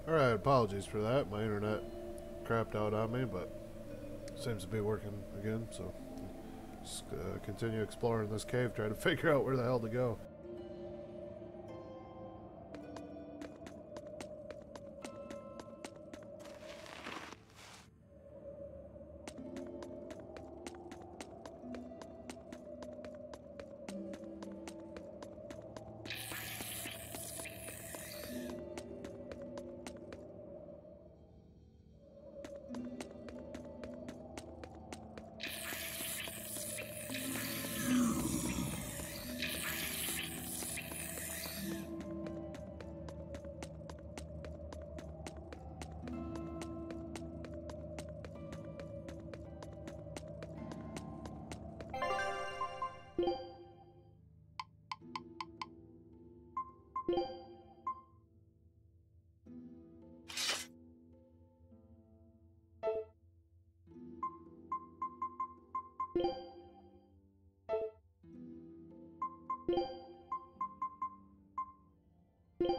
Alright, apologies for that. My internet crapped out on me, but seems to be working again, so just continue exploring this cave, trying to figure out where the hell to go.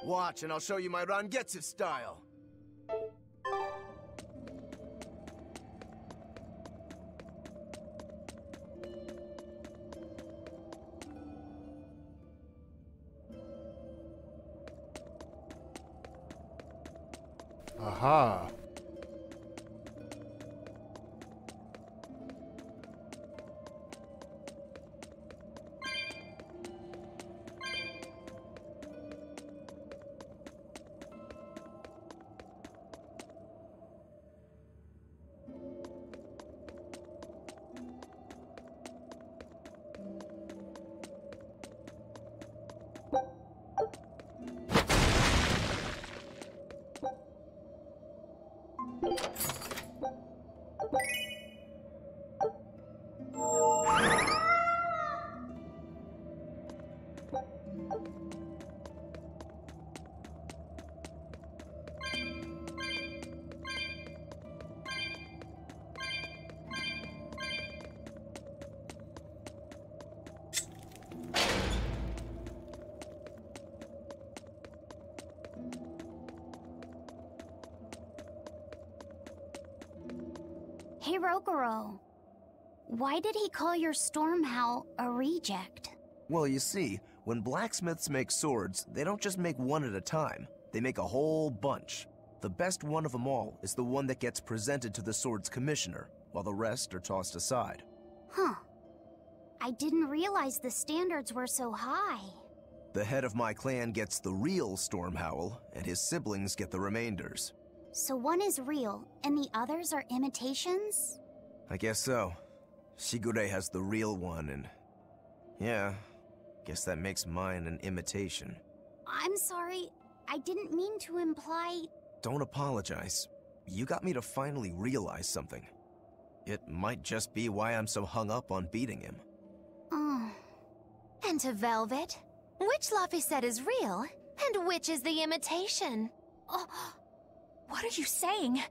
Watch, and I'll show you my Rangetsu style. Aha! Hey, Rogoro. Why did he call your storm howl a reject? Well, you see, when blacksmiths make swords, they don't just make one at a time. They make a whole bunch. The best one of them all is the one that gets presented to the sword's commissioner, while the rest are tossed aside. Huh. I didn't realize the standards were so high. The head of my clan gets the real storm howl, and his siblings get the remainders. So one is real, and the others are imitations? I guess so. Shigure has the real one, and... yeah, guess that makes mine an imitation. I'm sorry, I didn't mean to imply... Don't apologize. You got me to finally realize something. It might just be why I'm so hung up on beating him. Oh. And to Velvet, which Laphicet is real, and which is the imitation? Oh, What are you saying?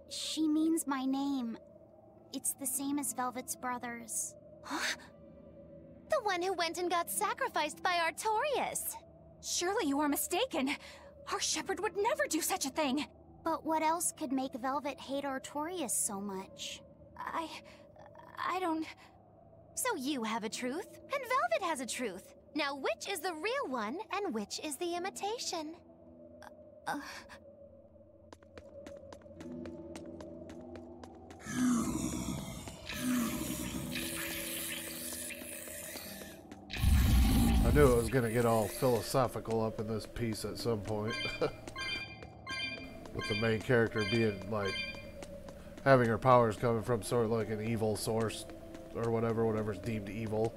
she means my name. It's the same as Velvet's brothers. Huh? The one who went and got sacrificed by Artorias. Surely you are mistaken. Our shepherd would never do such a thing. But what else could make Velvet hate Artorias so much? I don't... So you have a truth, and Velvet has a truth. Now which is the real one, and which is the imitation? I knew it was gonna get all philosophical up in this piece at some point. With the main character being like having her powers coming from sort of like an evil source or whatever's deemed evil.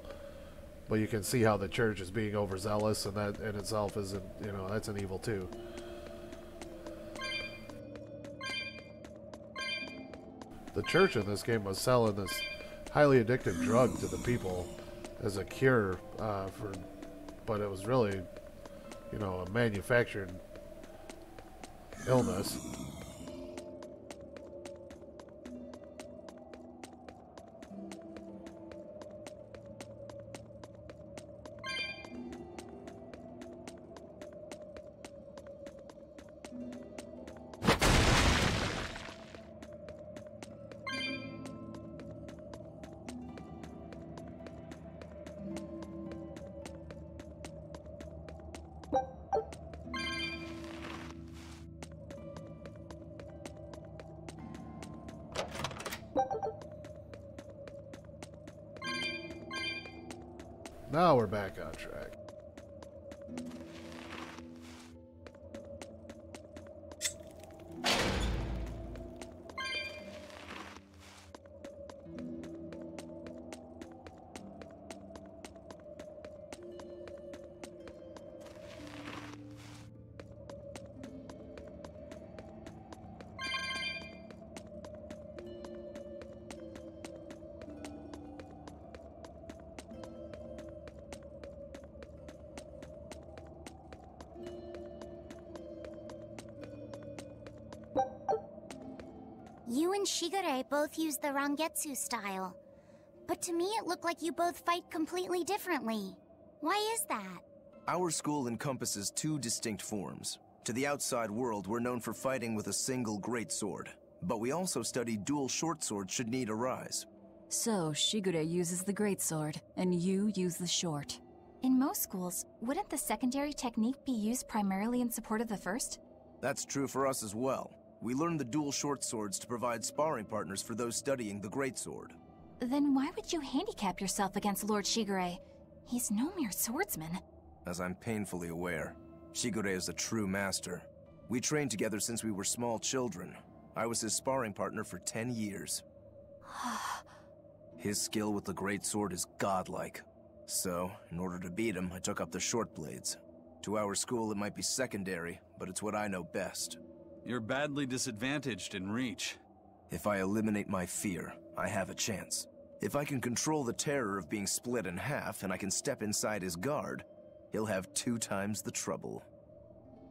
But you can see how the church is being overzealous, and that in itself isn't, you know, that's an evil too. The church in this game was selling this highly addictive drug to the people as a cure but it was really, you know, a manufactured illness. Now we're back on track. You and Shigure both use the Rangetsu style. But to me it looked like you both fight completely differently. Why is that? Our school encompasses two distinct forms. To the outside world, we're known for fighting with a single greatsword. But we also study dual short swords should need arise. So, Shigure uses the greatsword, and you use the short. In most schools, wouldn't the secondary technique be used primarily in support of the first? That's true for us as well. We learn the dual short swords to provide sparring partners for those studying the greatsword. Then why would you handicap yourself against Lord Shigure? He's no mere swordsman. As I'm painfully aware, Shigure is a true master. We trained together since we were small children. I was his sparring partner for 10 years. His skill with the greatsword is godlike. So, in order to beat him, I took up the short blades. To our school, it might be secondary, but it's what I know best. You're badly disadvantaged in reach. If I eliminate my fear, I have a chance. If I can control the terror of being split in half and I can step inside his guard, he'll have 2 times the trouble.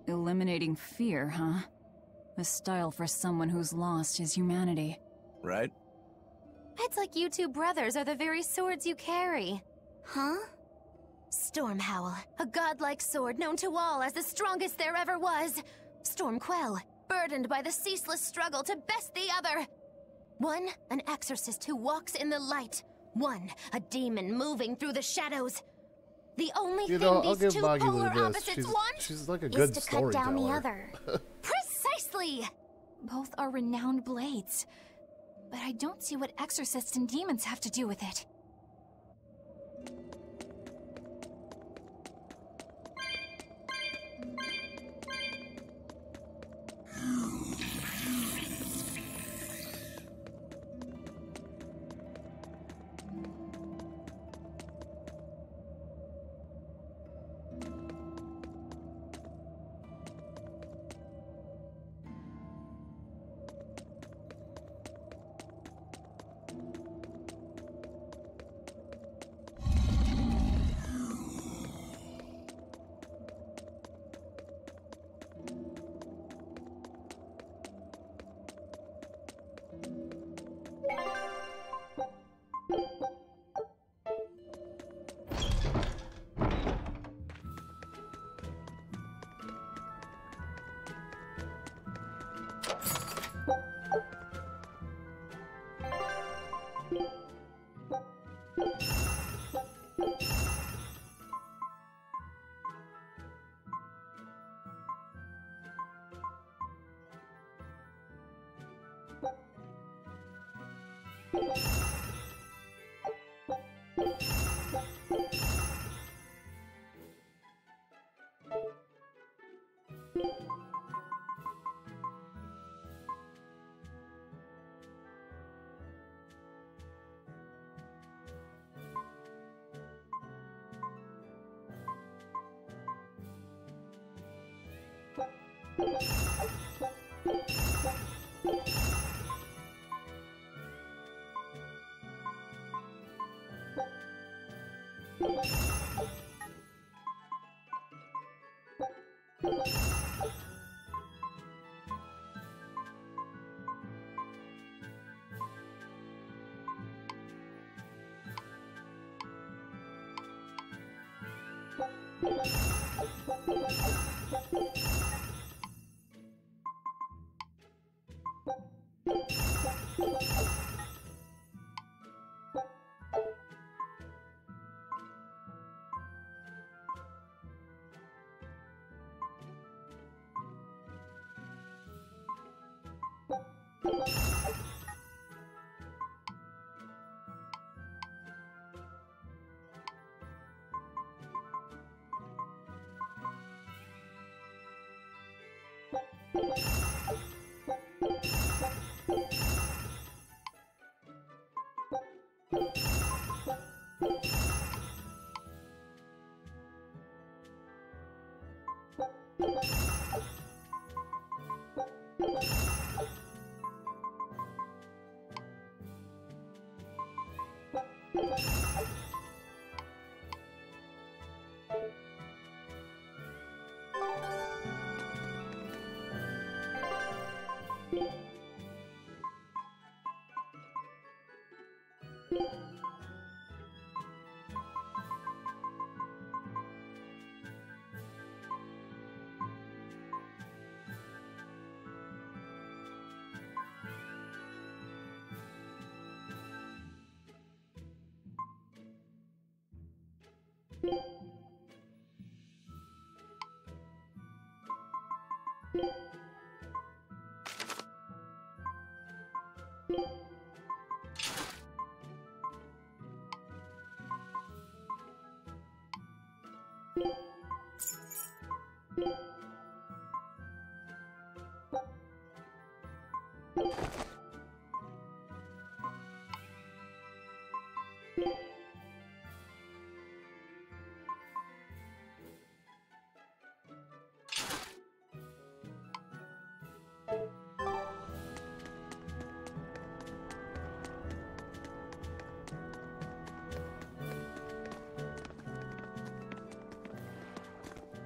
Eliminating fear, huh? A style for someone who's lost his humanity. Right? It's like you two brothers are the very swords you carry. Huh? Stormhowl, a godlike sword known to all as the strongest there ever was. Stormquell, burdened by the ceaseless struggle to best the other. One, an exorcist who walks in the light. One, a demon moving through the shadows. The only thing I'll these give two polar Magula this. opposites want She's like a Is good to cut down the storyteller. other. precisely. Both are renowned blades. But I don't see what exorcists and demons have to do with it.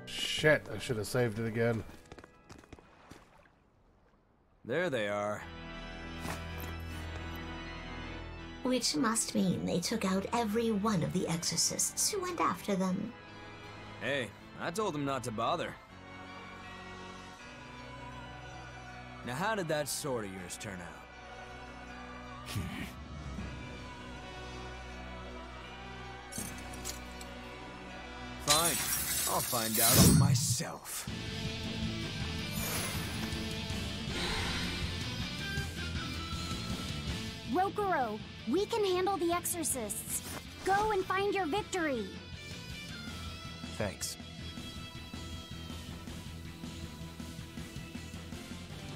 Shit, I should have saved it again. There they are. Which must mean they took out every one of the exorcists who went after them. Hey, I told them not to bother. Now how did that sword of yours turn out? Fine. I'll find out for myself. Rokuro, we can handle the exorcists. Go and find your victory. Thanks.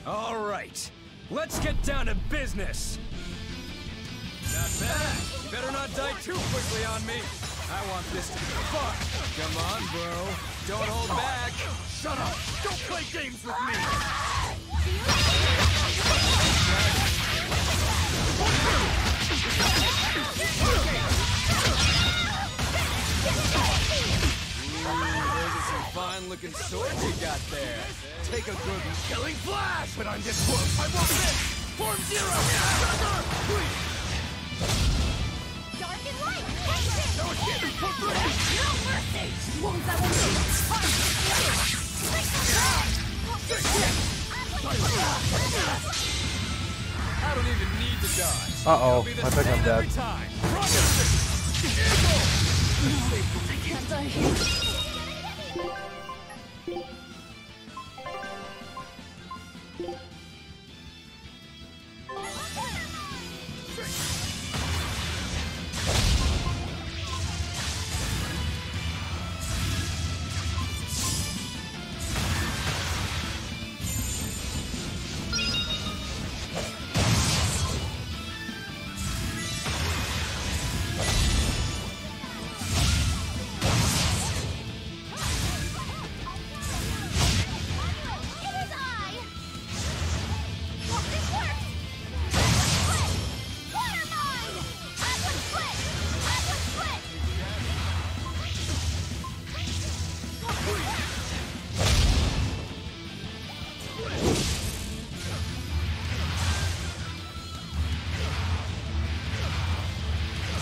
All right, let's get down to business. Not bad. You better not die too quickly on me. I want this to be fun. Come on, bro. Don't hold back. Shut up. Don't play games with me. Those are some fine-looking swords you got there. Take a good killing flash. But on this one, I won't miss. Form zero. Dark and light, action! No shit. No mercy! Wounds that will I don't even need to dodge. Uh-oh, It'll be the I think same I'm dead. every time.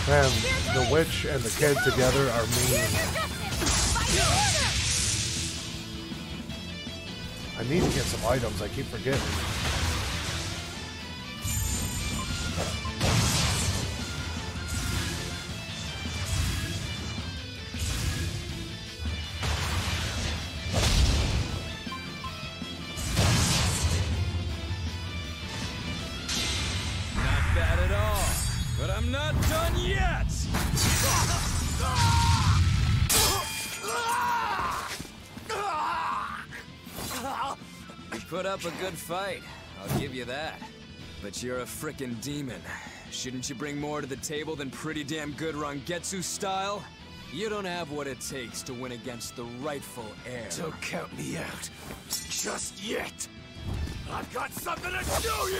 Man, the witch and the kid together are mean. I need to get some items, I keep forgetting. Not bad at all. But I'm not done yet! put up a good fight, I'll give you that. But you're a frickin' demon. Shouldn't you bring more to the table than pretty damn good Rangetsu style? You don't have what it takes to win against the rightful heir. Don't count me out. Just yet. I've got something to show you!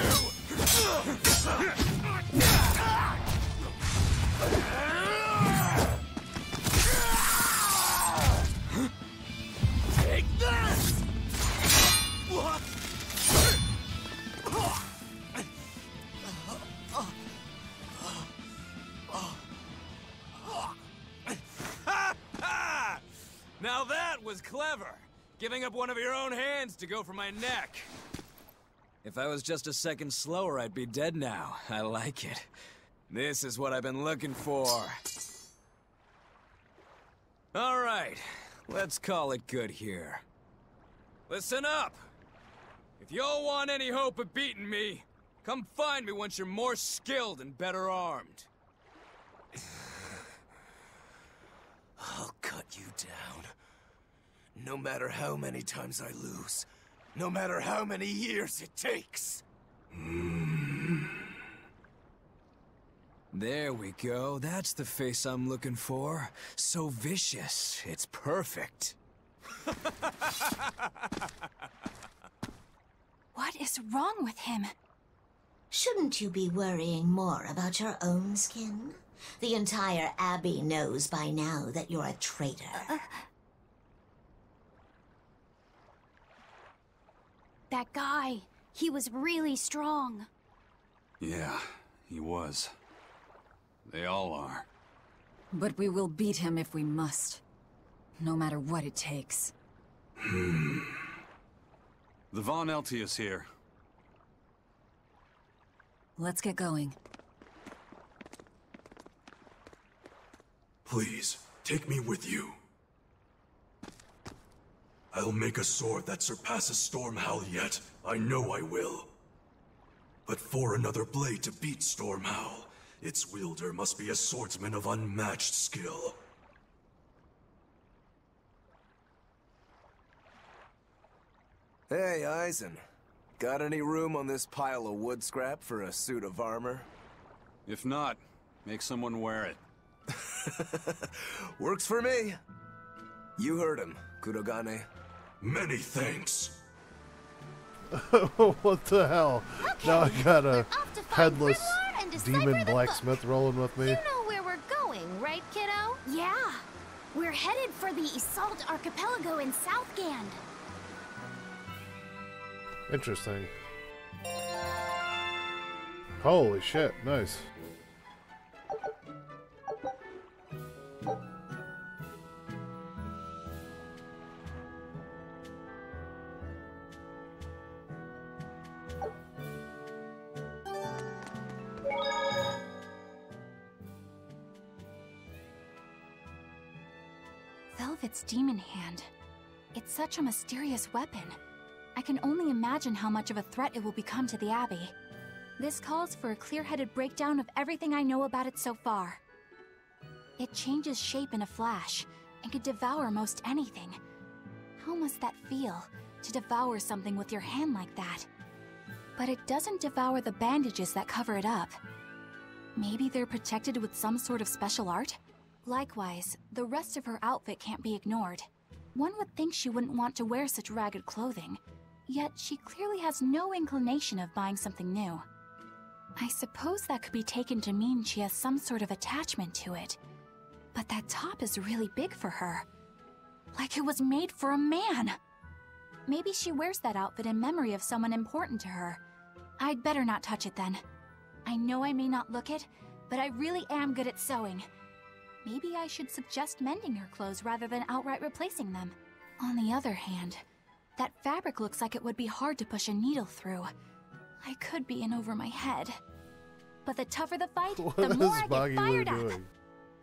Take this! Now that was clever! Giving up one of your own hands to go for my neck. If I was just a second slower, I'd be dead now. I like it. This is what I've been looking for. All right, let's call it good here. Listen up! If y'all want any hope of beating me, come find me once you're more skilled and better armed. I'll cut you down. No matter how many times I lose. No matter how many years it takes. There we go. That's the face I'm looking for. So vicious. It's perfect. What is wrong with him? Shouldn't you be worrying more about your own skin? The entire Abbey knows by now that you're a traitor. That guy, he was really strong. Yeah, he was. They all are. But we will beat him if we must. No matter what it takes. The Von Eltius here. Let's get going. Please, take me with you. I'll make a sword that surpasses Stormhowl yet. I know I will. But for another blade to beat Stormhowl, its wielder must be a swordsman of unmatched skill. Hey, Eisen. Got any room on this pile of wood scrap for a suit of armor? If not, make someone wear it. Works for me. You heard him, Kurogane. Many thanks. What the hell? Okay, Now I got a off to find headless Grimoire and decipher demon the blacksmith rolling with me. You know where we're going, right, kiddo? Yeah, we're headed for the Isolde Archipelago in Southgand. Interesting. Holy shit, nice. Velvet's demon hand. It's such a mysterious weapon. I can only imagine how much of a threat it will become to the Abbey. This calls for a clear-headed breakdown of everything I know about it so far. It changes shape in a flash, and could devour most anything. How must that feel, to devour something with your hand like that? But it doesn't devour the bandages that cover it up. Maybe they're protected with some sort of special art? Likewise, the rest of her outfit can't be ignored. One would think she wouldn't want to wear such ragged clothing. Yet she clearly has no inclination of buying something new. I suppose that could be taken to mean she has some sort of attachment to it. But that top is really big for her. Like it was made for a man. Maybe she wears that outfit in memory of someone important to her. I'd better not touch it then. I know I may not look it, but I really am good at sewing. Maybe I should suggest mending her clothes rather than outright replacing them. On the other hand, that fabric looks like it would be hard to push a needle through. I could be in over my head. But the tougher the fight, the more I get fired up.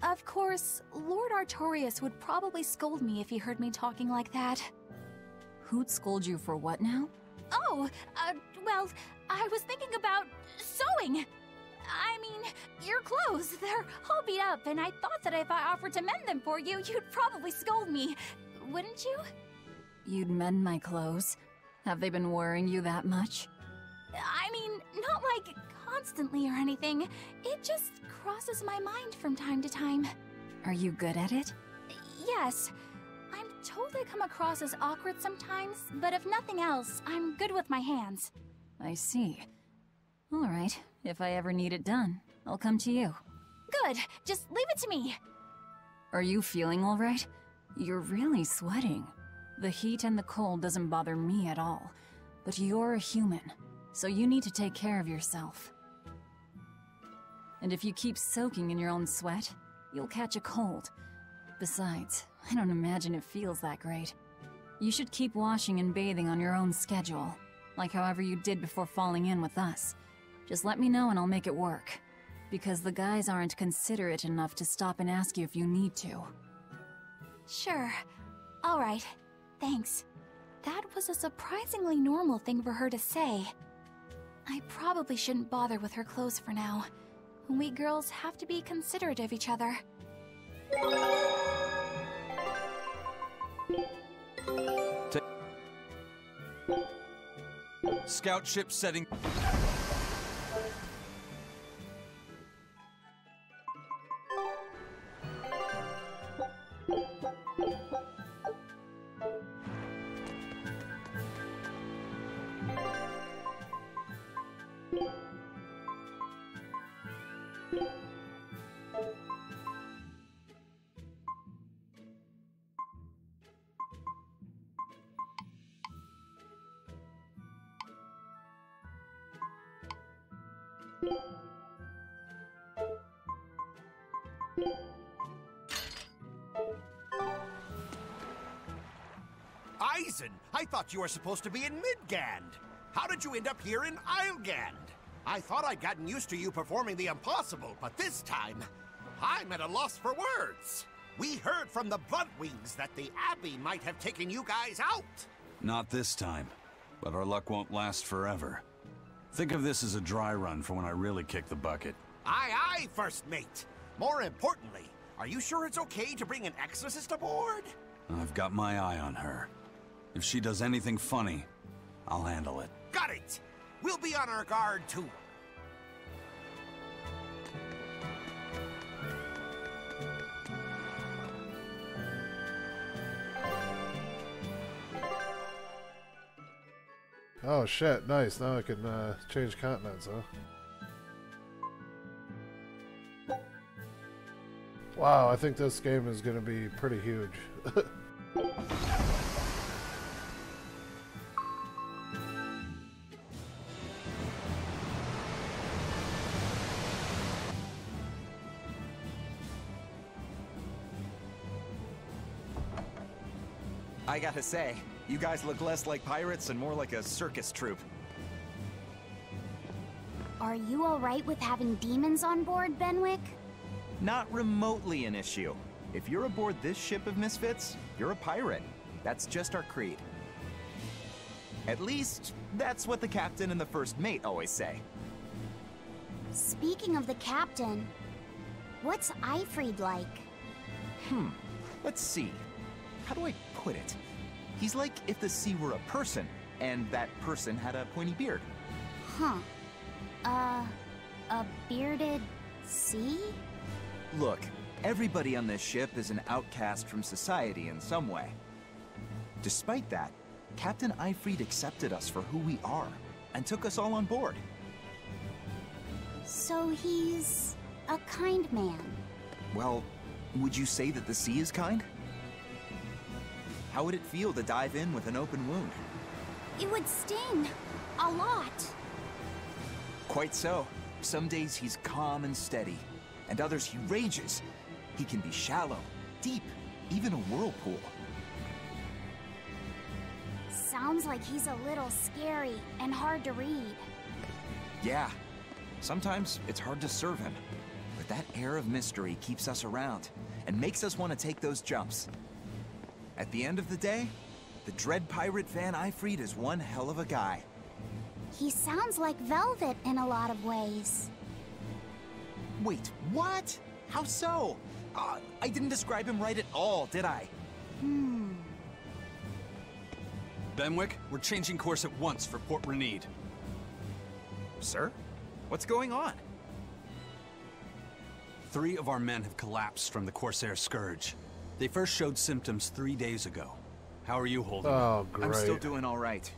Of course, Lord Artorias would probably scold me if he heard me talking like that. Who'd scold you for what now? Oh, well, I was thinking about sewing. I mean, your clothes, they're all beat up, and I thought that if I offered to mend them for you, you'd probably scold me. Wouldn't you? You'd mend my clothes? Have they been worrying you that much? I mean, not like constantly or anything. It just crosses my mind from time to time. Are you good at it? Yes. I'm told I come across as awkward sometimes, but if nothing else, I'm good with my hands. I see. All right. If I ever need it done, I'll come to you. Good. Just leave it to me. Are you feeling all right? You're really sweating. The heat and the cold doesn't bother me at all. But you're a human, so you need to take care of yourself. And if you keep soaking in your own sweat, you'll catch a cold. Besides, I don't imagine it feels that great. You should keep washing and bathing on your own schedule, like however you did before falling in with us. Just let me know and I'll make it work. Because the guys aren't considerate enough to stop and ask you if you need to. Sure. All right. Thanks. That was a surprisingly normal thing for her to say. I probably shouldn't bother with her clothes for now. We girls have to be considerate of each other. Scout ship setting. Eisen, I thought you were supposed to be in Midgand. How did you end up here in Islegand? I thought I'd gotten used to you performing the impossible, but this time, I'm at a loss for words. We heard from the Bloodwings that the Abbey might have taken you guys out. Not this time, but our luck won't last forever. Think of this as a dry run for when I really kick the bucket. Aye, aye, First Mate. More importantly, are you sure it's okay to bring an exorcist aboard? I've got my eye on her. If she does anything funny, I'll handle it. Got it! We'll be on our guard, too. Oh shit, nice. Now I can change continents, huh? Wow, I think this game is going to be pretty huge. I gotta say, you guys look less like pirates and more like a circus troupe. Are you alright with having demons on board, Benwick? Not remotely an issue. If you're aboard this ship of misfits, you're a pirate. That's just our creed. At least, that's what the captain and the first mate always say. Speaking of the captain, what's Eifried like? Let's see. How do I put it? He's like if the sea were a person, and that person had a pointy beard. Huh. A bearded sea? Look, everybody on this ship is an outcast from society in some way. Despite that, Captain Eifried accepted us for who we are, and took us all on board. So he's a kind man. Well, would you say that the sea is kind? How would it feel to dive in with an open wound? It would sting. A lot. Quite so. Some days he's calm and steady, and others he rages. He can be shallow, deep, even a whirlpool. Sounds like he's a little scary and hard to read. Yeah. Sometimes it's hard to serve him, but that air of mystery keeps us around and makes us want to take those jumps. At the end of the day, the dread pirate Van Eifried is one hell of a guy. He sounds like Velvet in a lot of ways. Wait, what? How so? I didn't describe him right at all, did I? Benwick, we're changing course at once for Port Renede. Sir? What's going on? 3 of our men have collapsed from the Corsair Scourge. They first showed symptoms 3 days ago. How are you holding up? Oh, great. I'm still doing all right.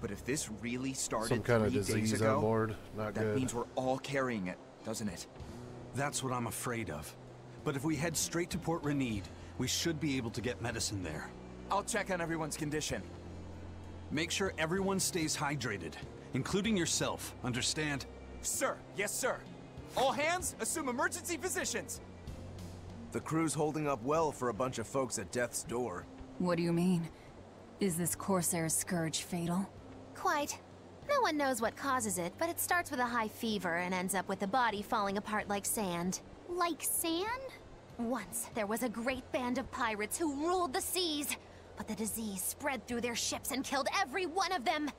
But if this really started Some kind of 3 days disease ago, on board. Not that good. means we're all carrying it, doesn't it? That's what I'm afraid of. But if we head straight to Port Renede, we should be able to get medicine there. I'll check on everyone's condition. Make sure everyone stays hydrated, including yourself, understand? Sir, yes sir. All hands, assume emergency positions. The crew's holding up well for a bunch of folks at death's door. What do you mean? Is this Corsair Scourge fatal? Quite. No one knows what causes it, but it starts with a high fever and ends up with the body falling apart like sand. Like sand? Once, there was a great band of pirates who ruled the seas, but the disease spread through their ships and killed every one of them.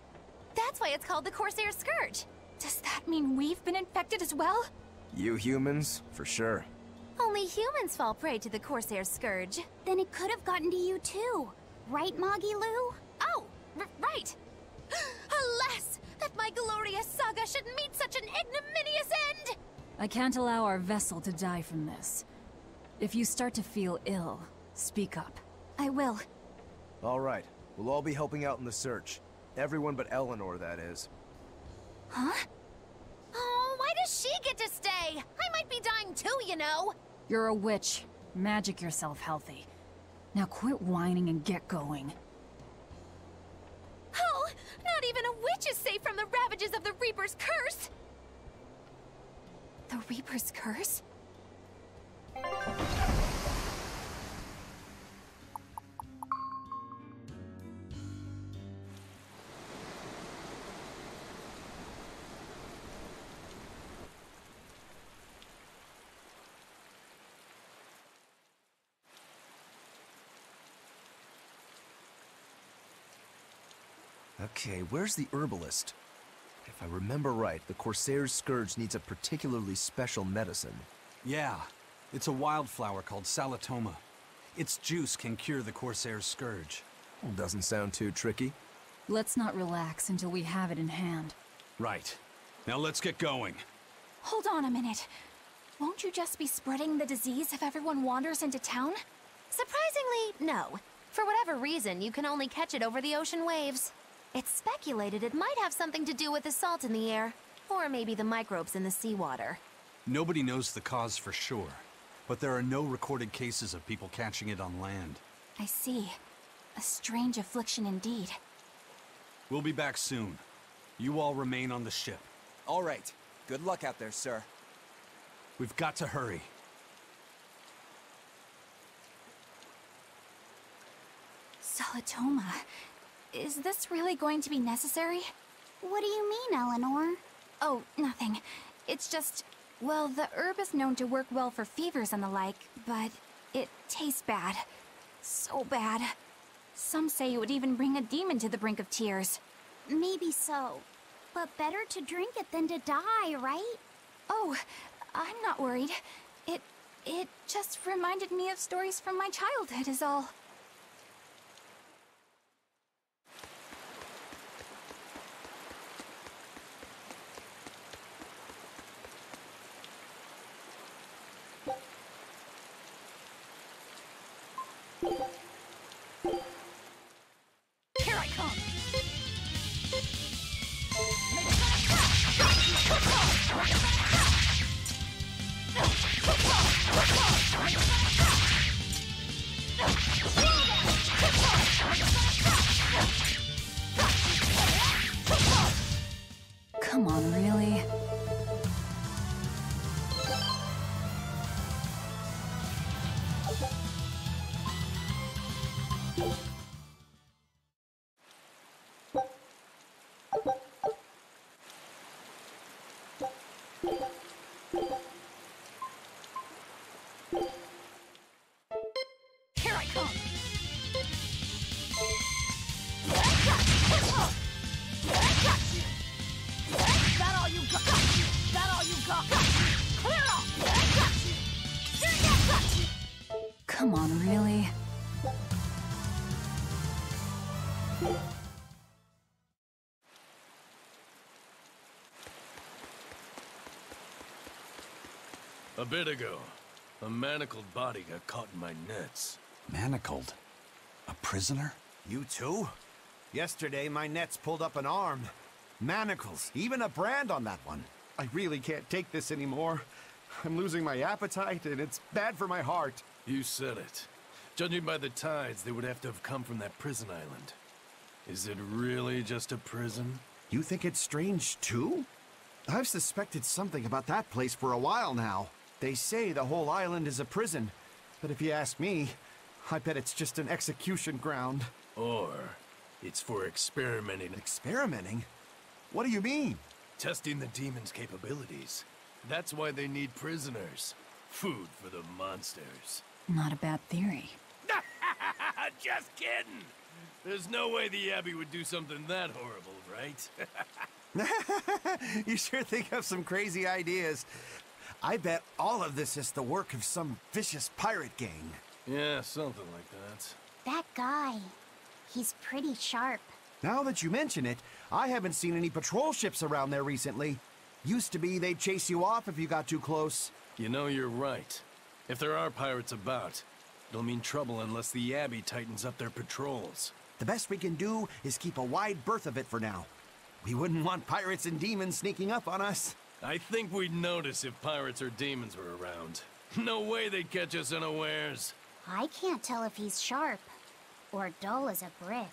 That's why it's called the Corsair Scourge. Does that mean we've been infected as well? You humans, for sure. Only humans fall prey to the Corsair Scourge. Then it could have gotten to you too. Right, Moggy Lou? Oh, right! Alas, that my glorious saga should meet such an ignominious end! I can't allow our vessel to die from this. If you start to feel ill, speak up. I will. All right, we'll all be helping out in the search. Everyone but Eleanor, that is. Huh? Oh, why does she get to stay? I might be dying too, you know. You're a witch. Magic yourself healthy. Now quit whining and get going. Oh, not even a witch is safe from the ravages of the Reaper's curse! The Reaper's curse? Okay, where's the herbalist? If I remember right, the Corsair's Scourge needs a particularly special medicine. Yeah, it's a wildflower called Salatoma. Its juice can cure the Corsair's Scourge. Doesn't sound too tricky. Let's not relax until we have it in hand. Right. Now let's get going. Hold on a minute. Won't you just be spreading the disease if everyone wanders into town? Surprisingly, no. For whatever reason, you can only catch it over the ocean waves. It's speculated it might have something to do with the salt in the air, or maybe the microbes in the seawater. Nobody knows the cause for sure, but there are no recorded cases of people catching it on land. I see. A strange affliction indeed. We'll be back soon. You all remain on the ship. All right. Good luck out there, sir. We've got to hurry. Salatoma. Is this really going to be necessary? What do you mean, Eleanor? Oh, nothing. It's just, well, the herb is known to work well for fevers and the like, but it tastes bad. So bad. Some say it would even bring a demon to the brink of tears. Maybe so. But better to drink it than to die, right? Oh, I'm not worried. It just reminded me of stories from my childhood is all. Here I come! Come on, really? Here I come! That all you got? That all you got? Clear off! Come on, really? A bit ago, a manacled body got caught in my nets. Manacled? A prisoner? You too? Yesterday, my nets pulled up an arm. Manacles, even a brand on that one. I really can't take this anymore. I'm losing my appetite, and it's bad for my heart. You said it. Judging by the tides, they would have to have come from that prison island. Is it really just a prison? You think it's strange, too? I've suspected something about that place for a while now. They say the whole island is a prison, but if you ask me, I bet it's just an execution ground. Or it's for experimenting. Experimenting? What do you mean? Testing the demon's capabilities. That's why they need prisoners. Food for the monsters. Not a bad theory. Just kidding! There's no way the Abbey would do something that horrible, right? You sure think of some crazy ideas. I bet all of this is the work of some vicious pirate gang. Yeah, something like that. That guy. He's pretty sharp. Now that you mention it, I haven't seen any patrol ships around there recently. Used to be they'd chase you off if you got too close. You know, you're right. If there are pirates about, it'll mean trouble unless the Abbey tightens up their patrols. The best we can do is keep a wide berth of it for now. We wouldn't want pirates and demons sneaking up on us. I think we'd notice if pirates or demons were around. No way they'd catch us unawares. I can't tell if he's sharp or dull as a brick.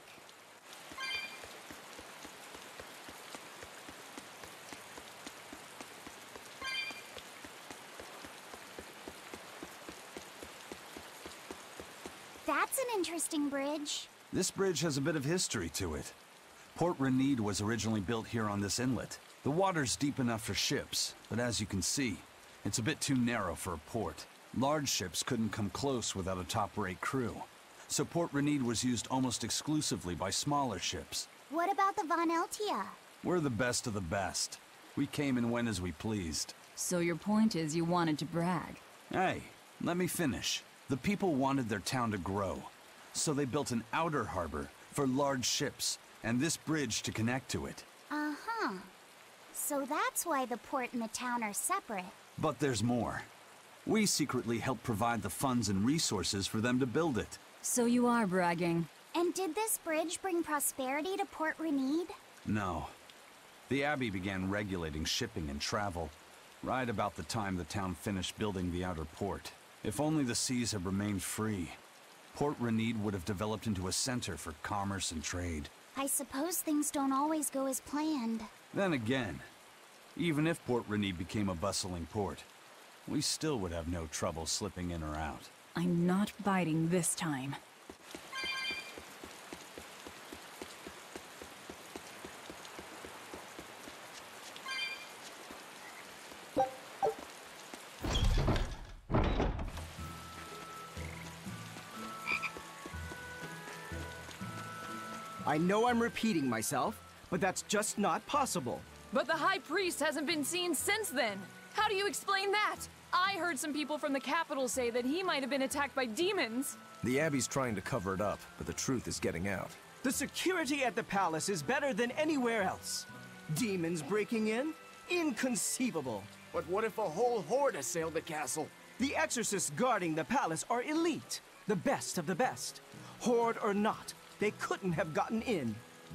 That's an interesting bridge. This bridge has a bit of history to it. Port Renede was originally built here on this inlet. The water's deep enough for ships, but as you can see, it's a bit too narrow for a port. Large ships couldn't come close without a top-rate crew. So Port Renede was used almost exclusively by smaller ships. What about the Von Eltia? We're the best of the best. We came and went as we pleased. So your point is you wanted to brag? Hey, let me finish. The people wanted their town to grow, so they built an outer harbor for large ships, and this bridge to connect to it. Uh-huh. So that's why the port and the town are separate. But there's more. We secretly helped provide the funds and resources for them to build it. So you are bragging. And did this bridge bring prosperity to Port Renede? No. The Abbey began regulating shipping and travel, right about the time the town finished building the outer port. If only the seas had remained free, Port Renede would have developed into a center for commerce and trade. I suppose things don't always go as planned. Then again, even if Port Renede became a bustling port, we still would have no trouble slipping in or out. I'm not biting this time. I know I'm repeating myself, but that's just not possible. But the High Priest hasn't been seen since then. How do you explain that? I heard some people from the capital say that he might have been attacked by demons. The Abbey's trying to cover it up, but the truth is getting out. The security at the palace is better than anywhere else. Demons breaking in? Inconceivable. But what if a whole horde assailed the castle? The exorcists guarding the palace are elite, the best of the best. Horde or not, they couldn't have gotten in.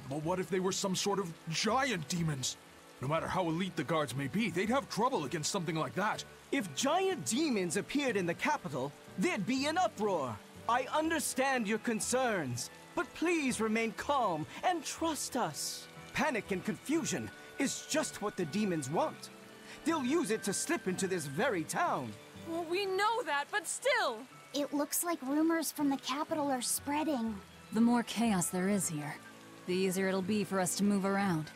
But what if they were some sort of giant demons? No matter how elite the guards may be, they'd have trouble against something like that. If giant demons appeared in the capital, there'd be an uproar. I understand your concerns, but please remain calm and trust us. Panic and confusion is just what the demons want. They'll use it to slip into this very town. Well, we know that, but still. It looks like rumors from the capital are spreading. The more chaos there is here, the easier it'll be for us to move around.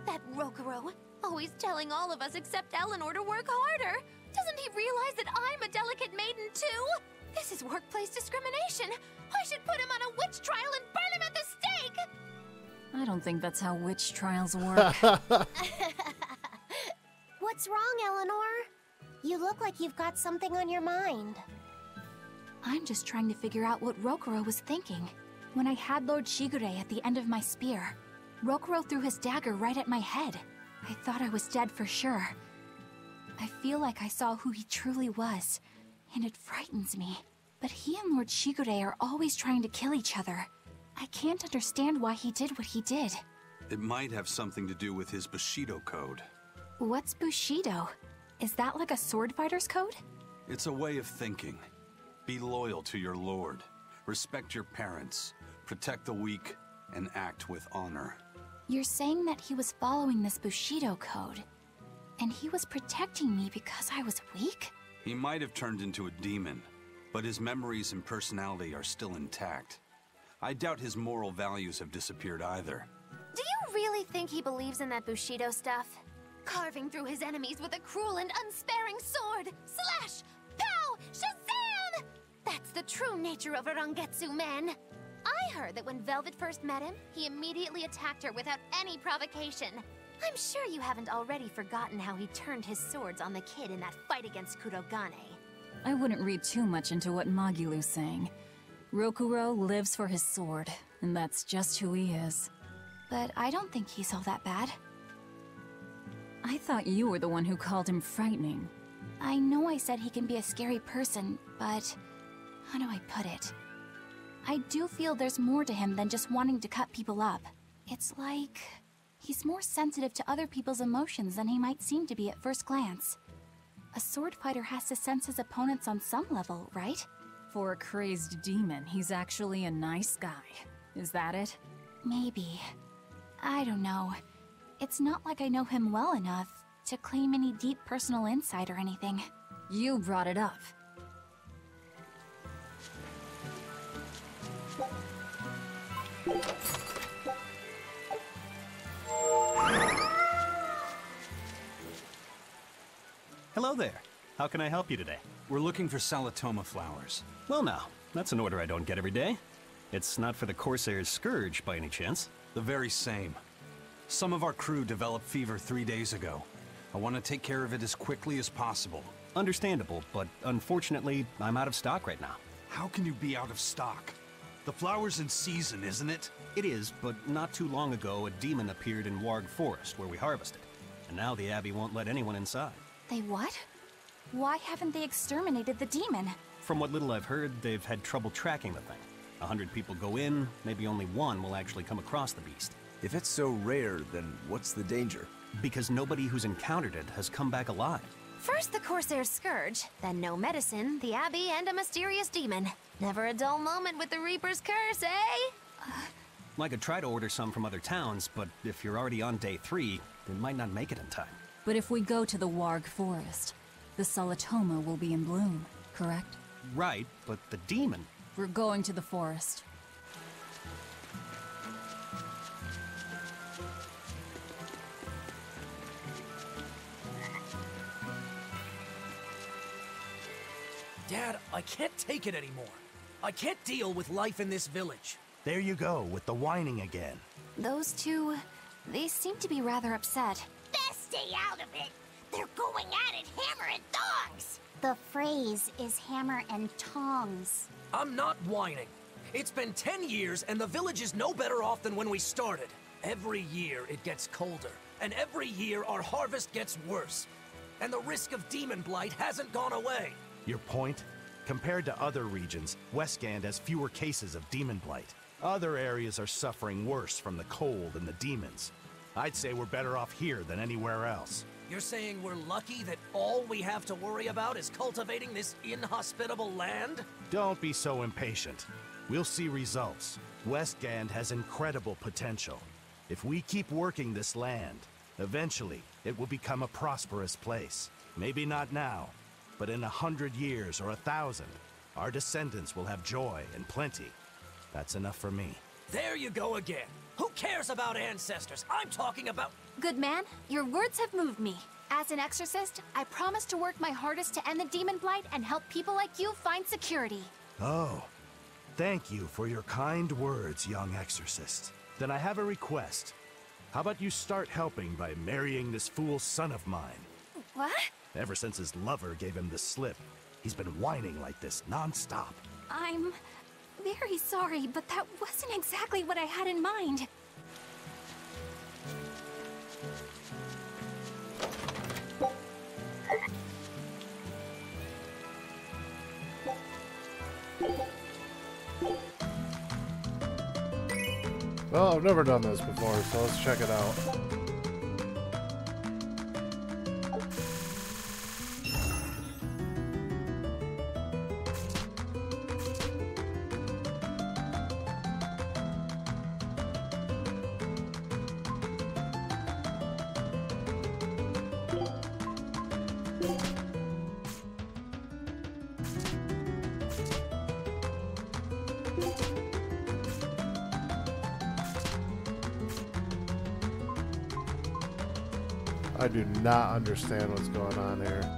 That Rokuro, always telling all of us except Eleanor to work harder. Doesn't he realize that I'm a delicate maiden too? This is workplace discrimination. I should put him on a witch trial and burn him at the stake! I don't think that's how witch trials work. What's wrong, Eleanor? You look like you've got something on your mind. I'm just trying to figure out what Rokuro was thinking. When I had Lord Shigure at the end of my spear, Rokuro threw his dagger right at my head. I thought I was dead for sure. I feel like I saw who he truly was, and it frightens me. But he and Lord Shigure are always trying to kill each other. I can't understand why he did what he did. It might have something to do with his Bushido code. What's Bushido? Is that like a sword fighter's code? It's a way of thinking. Be loyal to your lord. Respect your parents. Protect the weak, and act with honor. You're saying that he was following this Bushido code, and he was protecting me because I was weak? He might have turned into a demon, but his memories and personality are still intact. I doubt his moral values have disappeared either. Do you really think he believes in that Bushido stuff? Carving through his enemies with a cruel and unsparing sword! Slash! Pow! Shazam! That's the true nature of a Rangetsu man! I heard that when Velvet first met him, he immediately attacked her without any provocation. I'm sure you haven't already forgotten how he turned his swords on the kid in that fight against Kurogane. I wouldn't read too much into what Magilu's saying. Rokuro lives for his sword, and that's just who he is. But I don't think he's all that bad. I thought you were the one who called him frightening. I know I said he can be a scary person, but how do I put it? I do feel there's more to him than just wanting to cut people up. It's like he's more sensitive to other people's emotions than he might seem to be at first glance. A sword fighter has to sense his opponents on some level, right? For a crazed demon, he's actually a nice guy. Is that it? Maybe. I don't know. It's not like I know him well enough to claim any deep personal insight or anything. You brought it up. Hello there. How can I help you today? We're looking for Salatoma flowers. Well now, that's an order I don't get every day. It's not for the Corsair's Scourge by any chance? The very same. Some of our crew developed fever 3 days ago. I want to take care of it as quickly as possible. Understandable, but unfortunately, I'm out of stock right now. How can you be out of stock? The flower's in season, isn't it? It is, but not too long ago, a demon appeared in Warg Forest, where we harvested. And now the Abbey won't let anyone inside. They what? Why haven't they exterminated the demon? From what little I've heard, they've had trouble tracking the thing. 100 people go in, maybe only one will actually come across the beast. If it's so rare, then what's the danger? Because nobody who's encountered it has come back alive. First the Corsair's Scourge, then no medicine, the Abbey, and a mysterious demon. Never a dull moment with the Reaper's curse, eh? I could try to order some from other towns, but if you're already on day 3, we might not make it in time. But if we go to the Warg Forest, the Solatoma will be in bloom, correct? Right, but the demon... We're going to the forest. Dad, I can't take it anymore. I can't deal with life in this village. There you go, with the whining again. Those two, they seem to be rather upset. Best stay out of it. They're going at it hammer and tongs. The phrase is hammer and tongs. I'm not whining. It's been 10 years and the village is no better off than when we started. Every year it gets colder, and every year our harvest gets worse. And the risk of demon blight hasn't gone away. Your point? Compared to other regions, Westgand has fewer cases of demon blight. Other areas are suffering worse from the cold and the demons. I'd say we're better off here than anywhere else. You're saying we're lucky that all we have to worry about is cultivating this inhospitable land? Don't be so impatient. We'll see results. Westgand has incredible potential. If we keep working this land, eventually it will become a prosperous place. Maybe not now, but in 100 years or 1,000, our descendants will have joy and plenty. That's enough for me. There you go again. Who cares about ancestors? I'm talking about... Good man, your words have moved me. As an exorcist, I promise to work my hardest to end the demon blight and help people like you find security. Oh, thank you for your kind words, young exorcist. Then I have a request. How about you start helping by marrying this fool son of mine? What? Ever since his lover gave him the slip, he's been whining like this non-stop. I'm very sorry, but that wasn't exactly what I had in mind. Well, I've never done this before, so let's check it out. I do not understand what's going on here.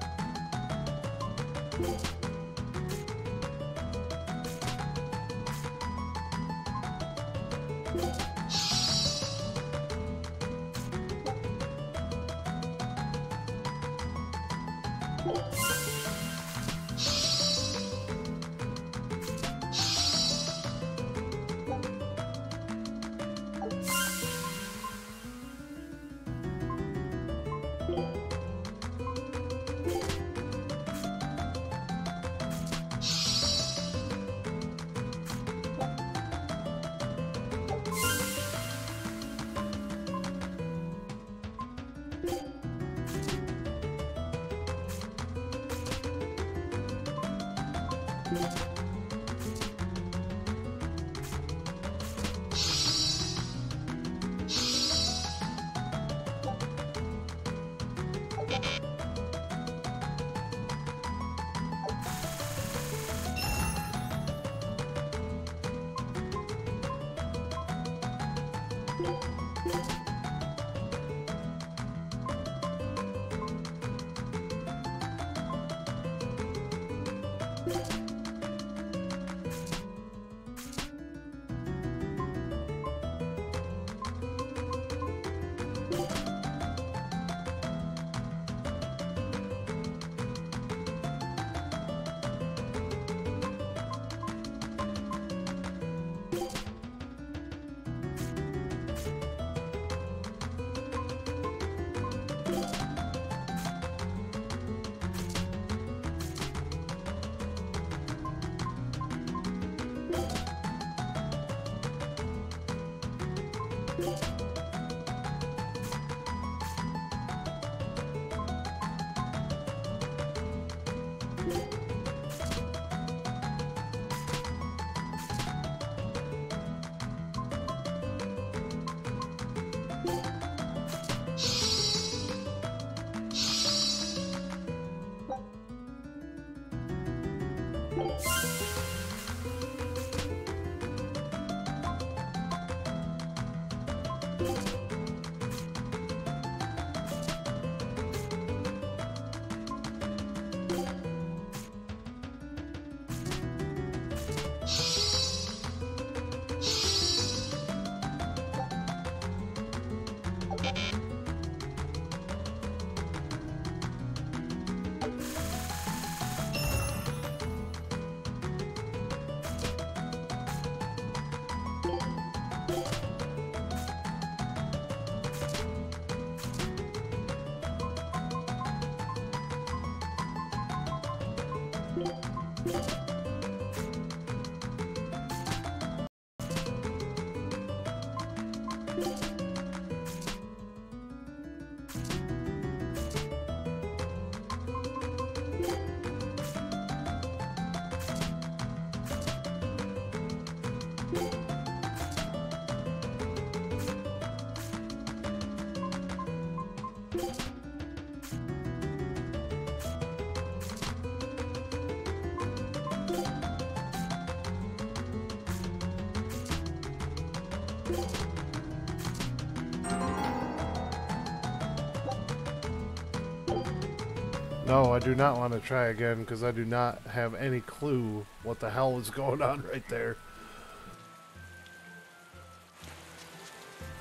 No, I do not want to try again because I do not have any clue what the hell is going on right there.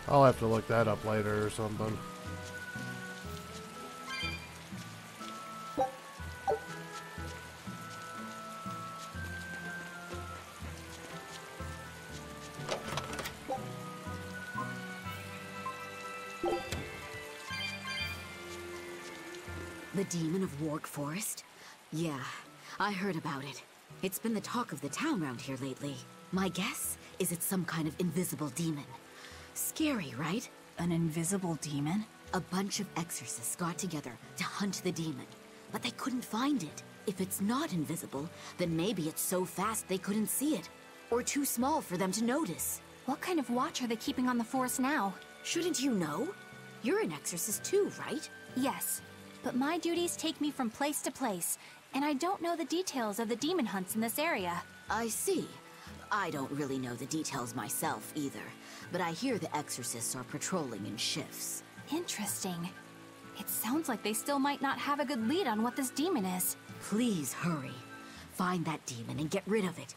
I'll have to look that up later or something. The Demon of Warg Forest? Yeah, I heard about it. It's been the talk of the town around here lately. My guess is it's some kind of invisible demon. Scary, right? An invisible demon? A bunch of exorcists got together to hunt the demon, but they couldn't find it. If it's not invisible, then maybe it's so fast they couldn't see it, or too small for them to notice. What kind of watch are they keeping on the forest now? Shouldn't you know? You're an exorcist too, right? Yes, but my duties take me from place to place, and I don't know the details of the demon hunts in this area. I see. I don't really know the details myself either, but I hear the exorcists are patrolling in shifts. Interesting. It sounds like they still might not have a good lead on what this demon is. Please hurry. Find that demon and get rid of it.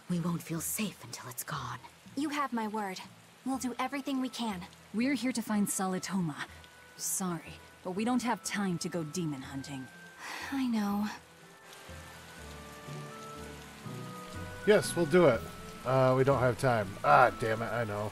We won't feel safe until it's gone. You have my word. We'll do everything we can. We're here to find Salitoma. Sorry, but we don't have time to go demon hunting. I know. Yes, we'll do it. We don't have time. Ah, damn it, I know.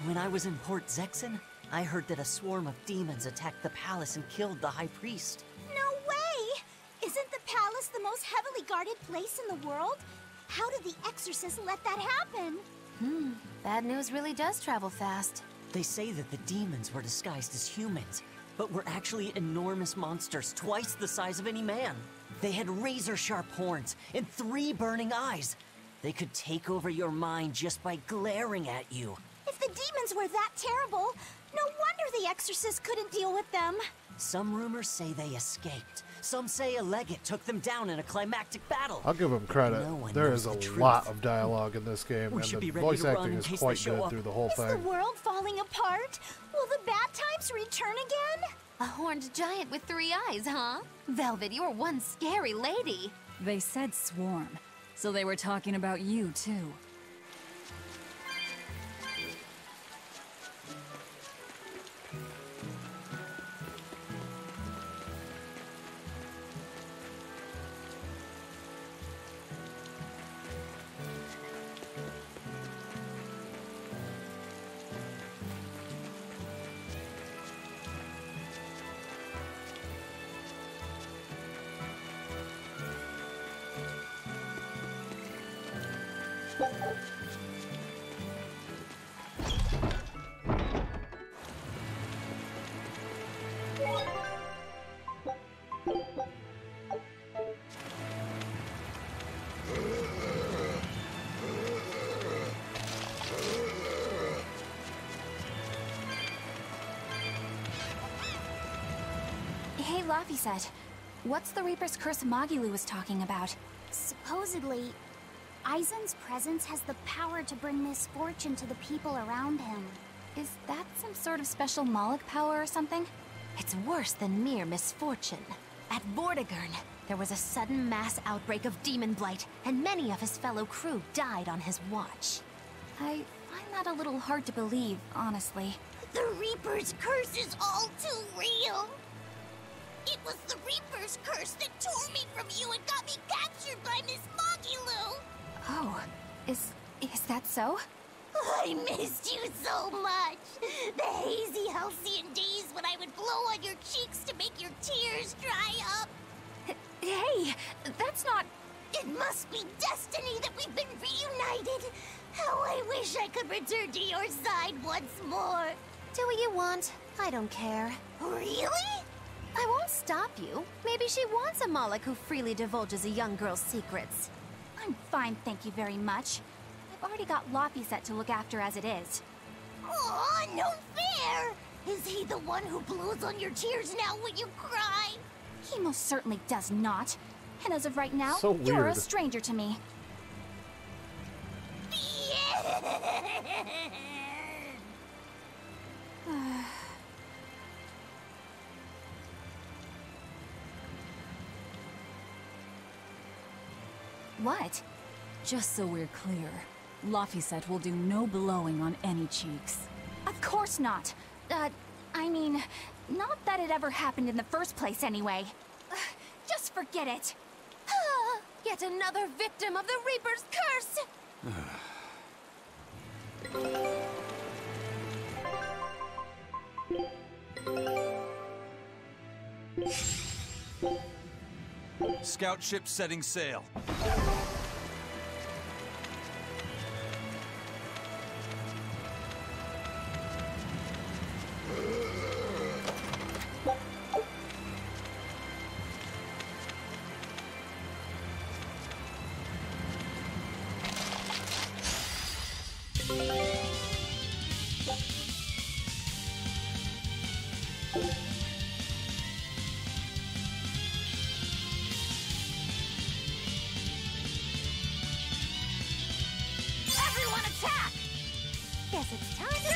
When I was in Port Zexen, I heard that a swarm of demons attacked the palace and killed the High Priest. No way! Isn't the palace the most heavily guarded place in the world? How did the exorcists let that happen? Bad news really does travel fast. They say that the demons were disguised as humans, but were actually enormous monsters, twice the size of any man. They had razor-sharp horns and 3 burning eyes. They could take over your mind just by glaring at you. If the demons were that terrible, no wonder the exorcists couldn't deal with them. Some rumors say they escaped. Some say a legate took them down in a climactic battle. I'll give them credit. There is a lot of dialogue in this game, and the voice acting is quite good through the whole thing. Is the world falling apart? Will the bad times return again? A horned giant with 3 eyes, huh? Velvet, you're one scary lady. They said swarm, so they were talking about you, too. Hey, Laphicet. What's the Reaper's Curse Magilu was talking about? Supposedly, Aizen's presence has the power to bring misfortune to the people around him. Is that some sort of special Moloch power or something? It's worse than mere misfortune. At Vortigern, there was a sudden mass outbreak of demon blight, and many of his fellow crew died on his watch. I find that a little hard to believe, honestly. The Reaper's curse is all too real. It was the Reaper's curse that tore me from you and got me captured by Miss Magilu. Oh, is that so? I missed you so much. The hazy, halcyon days when I would blow on your cheeks to make your tears dry up. Hey, that's not... It must be destiny that we've been reunited. How I wish I could return to your side once more. Do what you want. I don't care. Really? I won't stop you. Maybe she wants a Moloch who freely divulges a young girl's secrets. I'm fine, thank you very much. I've already got Laphicet to look after as it is. Aw, no fair! Is he the one who blows on your tears now when you cry? He most certainly does not. And as of right now, So you're a weird. stranger to me. What? Just so we're clear, Laphicet will do no blowing on any cheeks. Of course not. I mean, not that it ever happened in the first place anyway. Just forget it. Yet another victim of the Reaper's curse! Scout ship setting sail. Everyone attack! Guess it's time to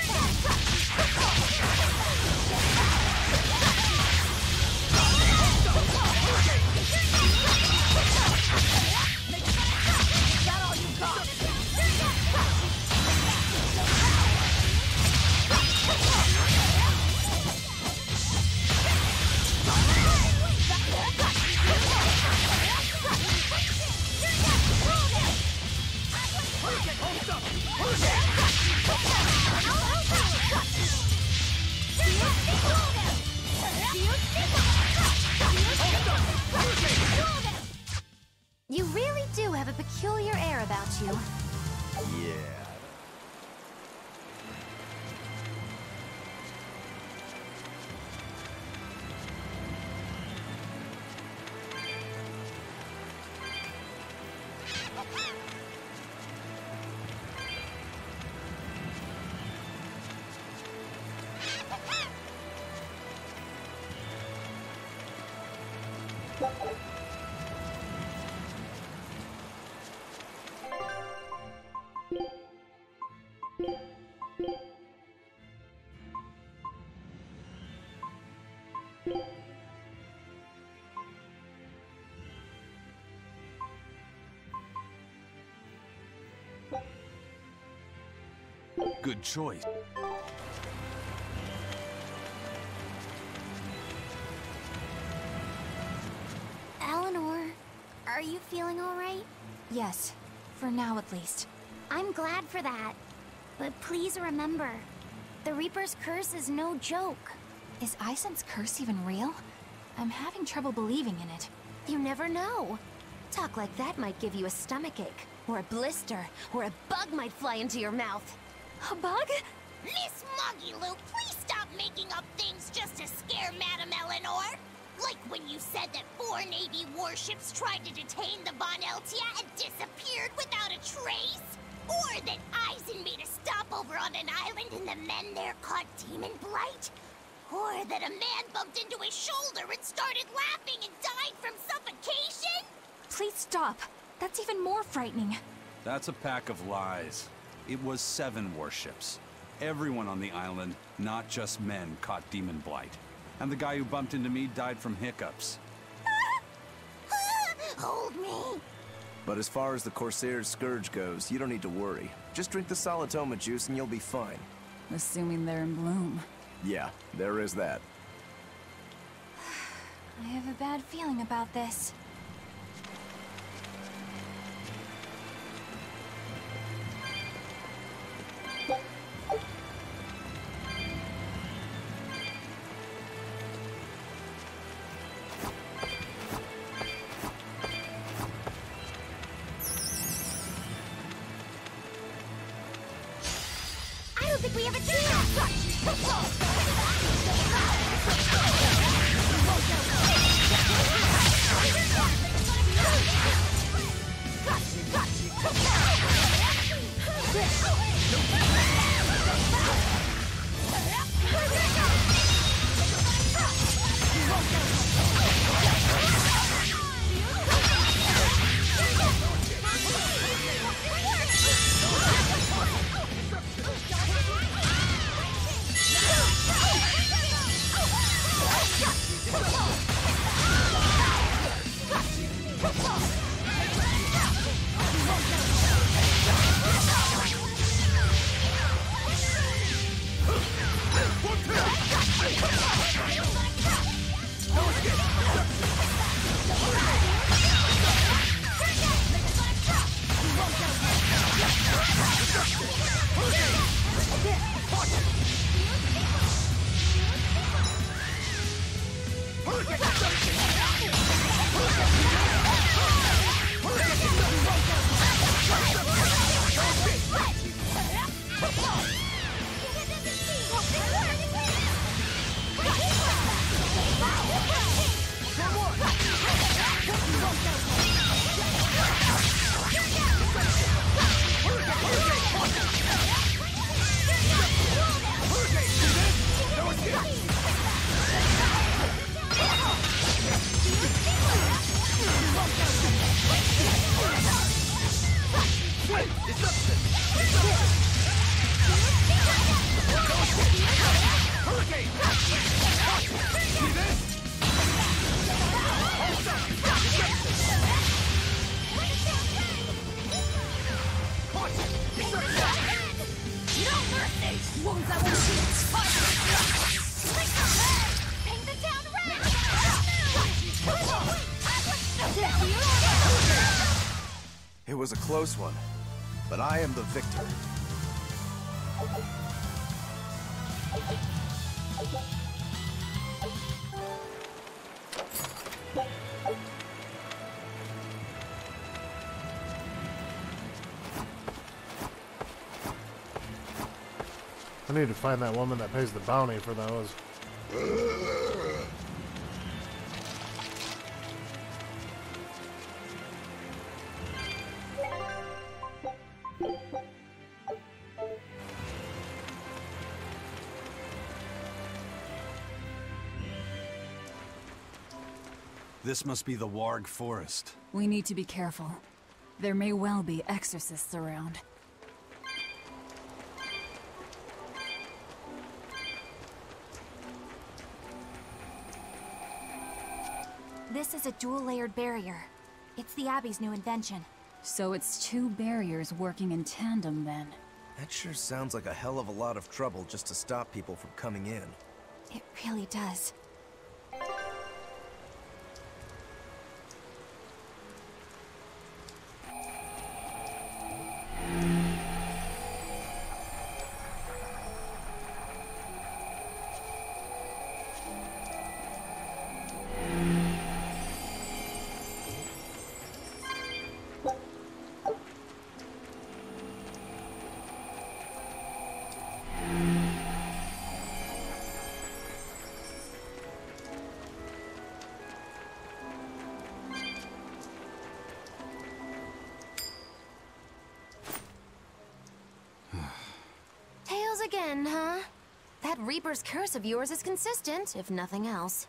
Is that all you got? You really do have a peculiar air about you. Yeah. Good choice. Eleanor, are you feeling all right? Yes, for now at least. I'm glad for that. But please remember, the Reaper's curse is no joke. Is Aizen's curse even real? I'm having trouble believing in it. You never know. Talk like that might give you a stomachache. or a blister, or a bug might fly into your mouth. A bug? Miss Muggy Lou, please stop making up things just to scare Madame Eleanor. Like when you said that 4 Navy warships tried to detain the Von Eltia and disappeared without a trace. Or that Eisen made a stopover on an island and the men there caught demon blight. Or that a man bumped into his shoulder and started laughing and died from suffocation. Please stop. That's even more frightening. That's a pack of lies. It was 7 warships. Everyone on the island, not just men, caught demon blight. And the guy who bumped into me died from hiccups. Hold me. But as far as the Corsair's Scourge goes, you don't need to worry. Just drink the Solitoma juice and you'll be fine. Assuming they're in bloom. Yeah, there is that. I have a bad feeling about this. I don't think we have a chance. It was a close one, but I am the victor. I need to find that woman that pays the bounty for those. This must be the Warg Forest. We need to be careful. There may well be exorcists around. This is a dual-layered barrier. It's the Abbey's new invention. So it's 2 barriers working in tandem, then. That sure sounds like a hell of a lot of trouble just to stop people from coming in. It really does. again, huh? That Reaper's curse of yours is consistent, if nothing else.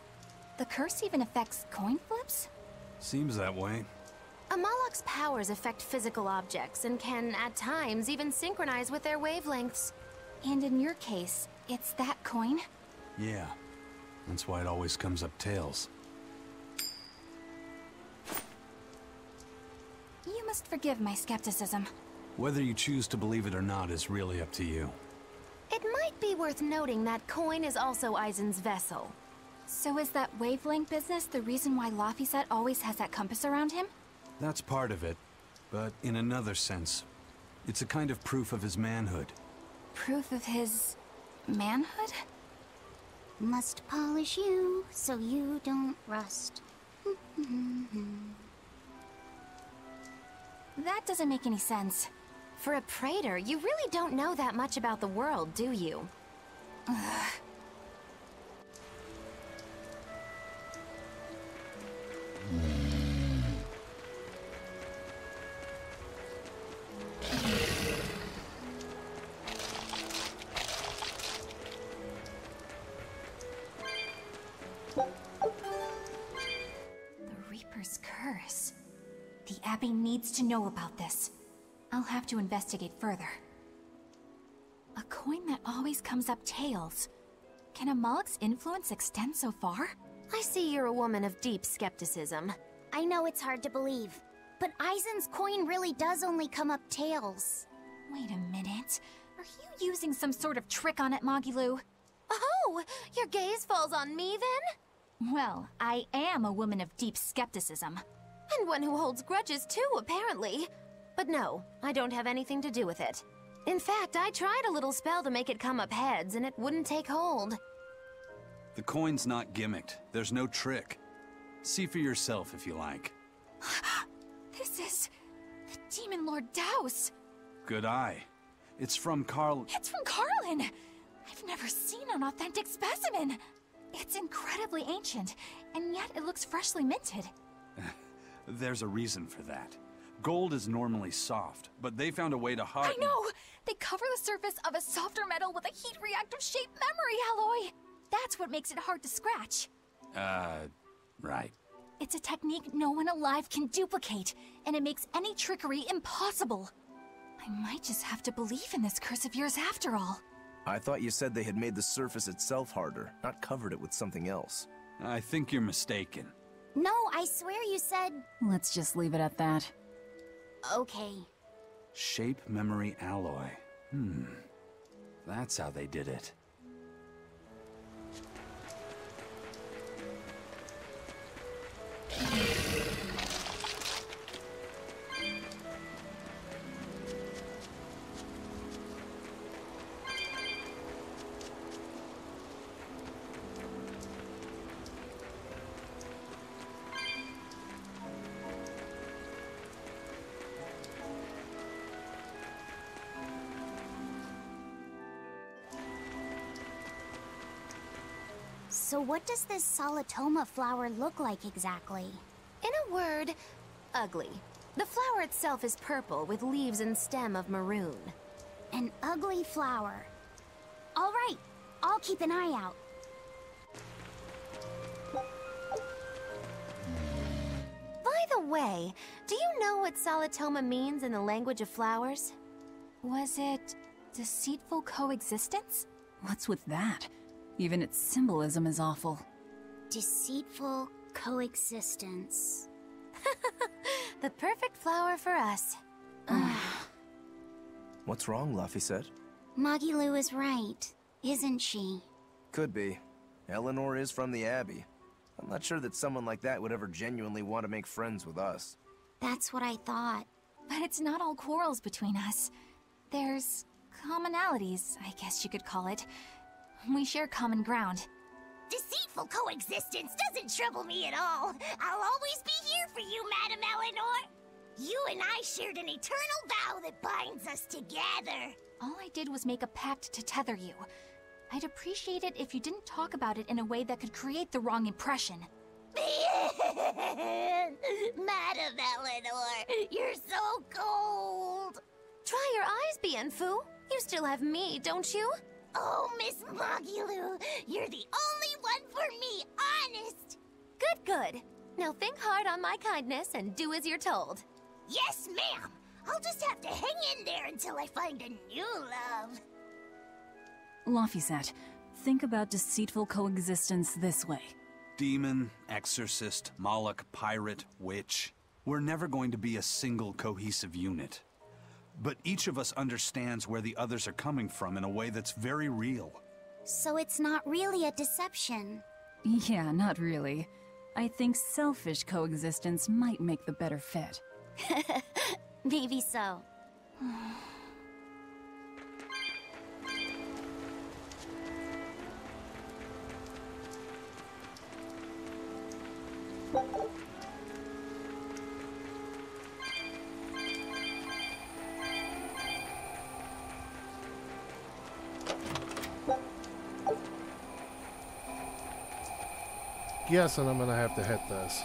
The curse even affects coin flips? Seems that way. Amalok's powers affect physical objects and can, at times, even synchronize with their wavelengths. And in your case, it's that coin? Yeah. That's why it always comes up tails. You must forgive my skepticism. Whether you choose to believe it or not is really up to you. It might be worth noting that coin is also Eisen's vessel. So is that wavelength business the reason why Laphicet always has that compass around him? That's part of it, but in another sense, it's a kind of proof of his manhood. Proof of his... manhood? Must polish you so you don't rust. That doesn't make any sense. For a praetor, you really don't know that much about the world, do you? Ugh. The Reaper's curse. The Abbey needs to know about this. I'll have to investigate further. A coin that always comes up tails. Can Amalok's influence extend so far? I see you're a woman of deep skepticism. I know it's hard to believe, but Eisen's coin really does only come up tails. Wait a minute. Are you using some sort of trick on it, Magilu? Oh, your gaze falls on me then? Well, I am a woman of deep skepticism. And one who holds grudges too, apparently. But no, I don't have anything to do with it. In fact, I tried a little spell to make it come up heads, and it wouldn't take hold. The coin's not gimmicked. There's no trick. See for yourself if you like. This is... the Demon Lord Daus. Good eye. It's from Carl... It's from Carlin! I've never seen an authentic specimen. It's incredibly ancient, and yet it looks freshly minted. There's a reason for that. Gold is normally soft, but they found a way to harden... I know! They cover the surface of a softer metal with a heat-reactive-shaped memory alloy! That's what makes it hard to scratch. Right. It's a technique no one alive can duplicate, and it makes any trickery impossible. I might just have to believe in this curse of yours after all. I thought you said they had made the surface itself harder, not covered it with something else. I think you're mistaken. No, I swear you said... Let's just leave it at that. Okay. Shape memory alloy. That's how they did it. So what does this Solitoma flower look like exactly? In a word, ugly. The flower itself is purple with leaves and stem of maroon. An ugly flower. All right, I'll keep an eye out. By the way, do you know what Solitoma means in the language of flowers? Was it deceitful coexistence? What's with that? Even its symbolism is awful. Deceitful coexistence. The perfect flower for us. What's wrong, Laphicet? Magilu is right, isn't she? Could be. Eleanor is from the Abbey. I'm not sure that someone like that would ever genuinely want to make friends with us. That's what I thought. But it's not all quarrels between us. There's commonalities, I guess you could call it. We share common ground. Deceitful coexistence doesn't trouble me at all. I'll always be here for you, Madam Eleanor. You and I shared an eternal vow that binds us together. All I did was make a pact to tether you. I'd appreciate it if you didn't talk about it in a way that could create the wrong impression. Madam Eleanor, you're so cold. Try your eyes, Bienfu. You still have me, don't you? Oh, Miss Magilu, you're the only one for me, honest! Good, good. Now think hard on my kindness and do as you're told. Yes, ma'am! I'll just have to hang in there until I find a new love. Laphicet, think about deceitful coexistence this way. Demon, exorcist, Moloch, pirate, witch. We're never going to be a single cohesive unit. But each of us understands where the others are coming from in a way that's very real. So it's not really a deception. Yeah, not really. I think selfish coexistence might make the better fit. Maybe so. Guessing I'm gonna have to hit this.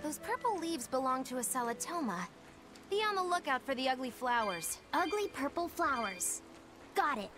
Those purple leaves belong to a salatoma. Be on the lookout for the ugly flowers. Ugly purple flowers. Got it.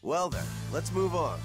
Well then, let's move on.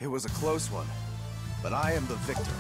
It was a close one, but I am the victor.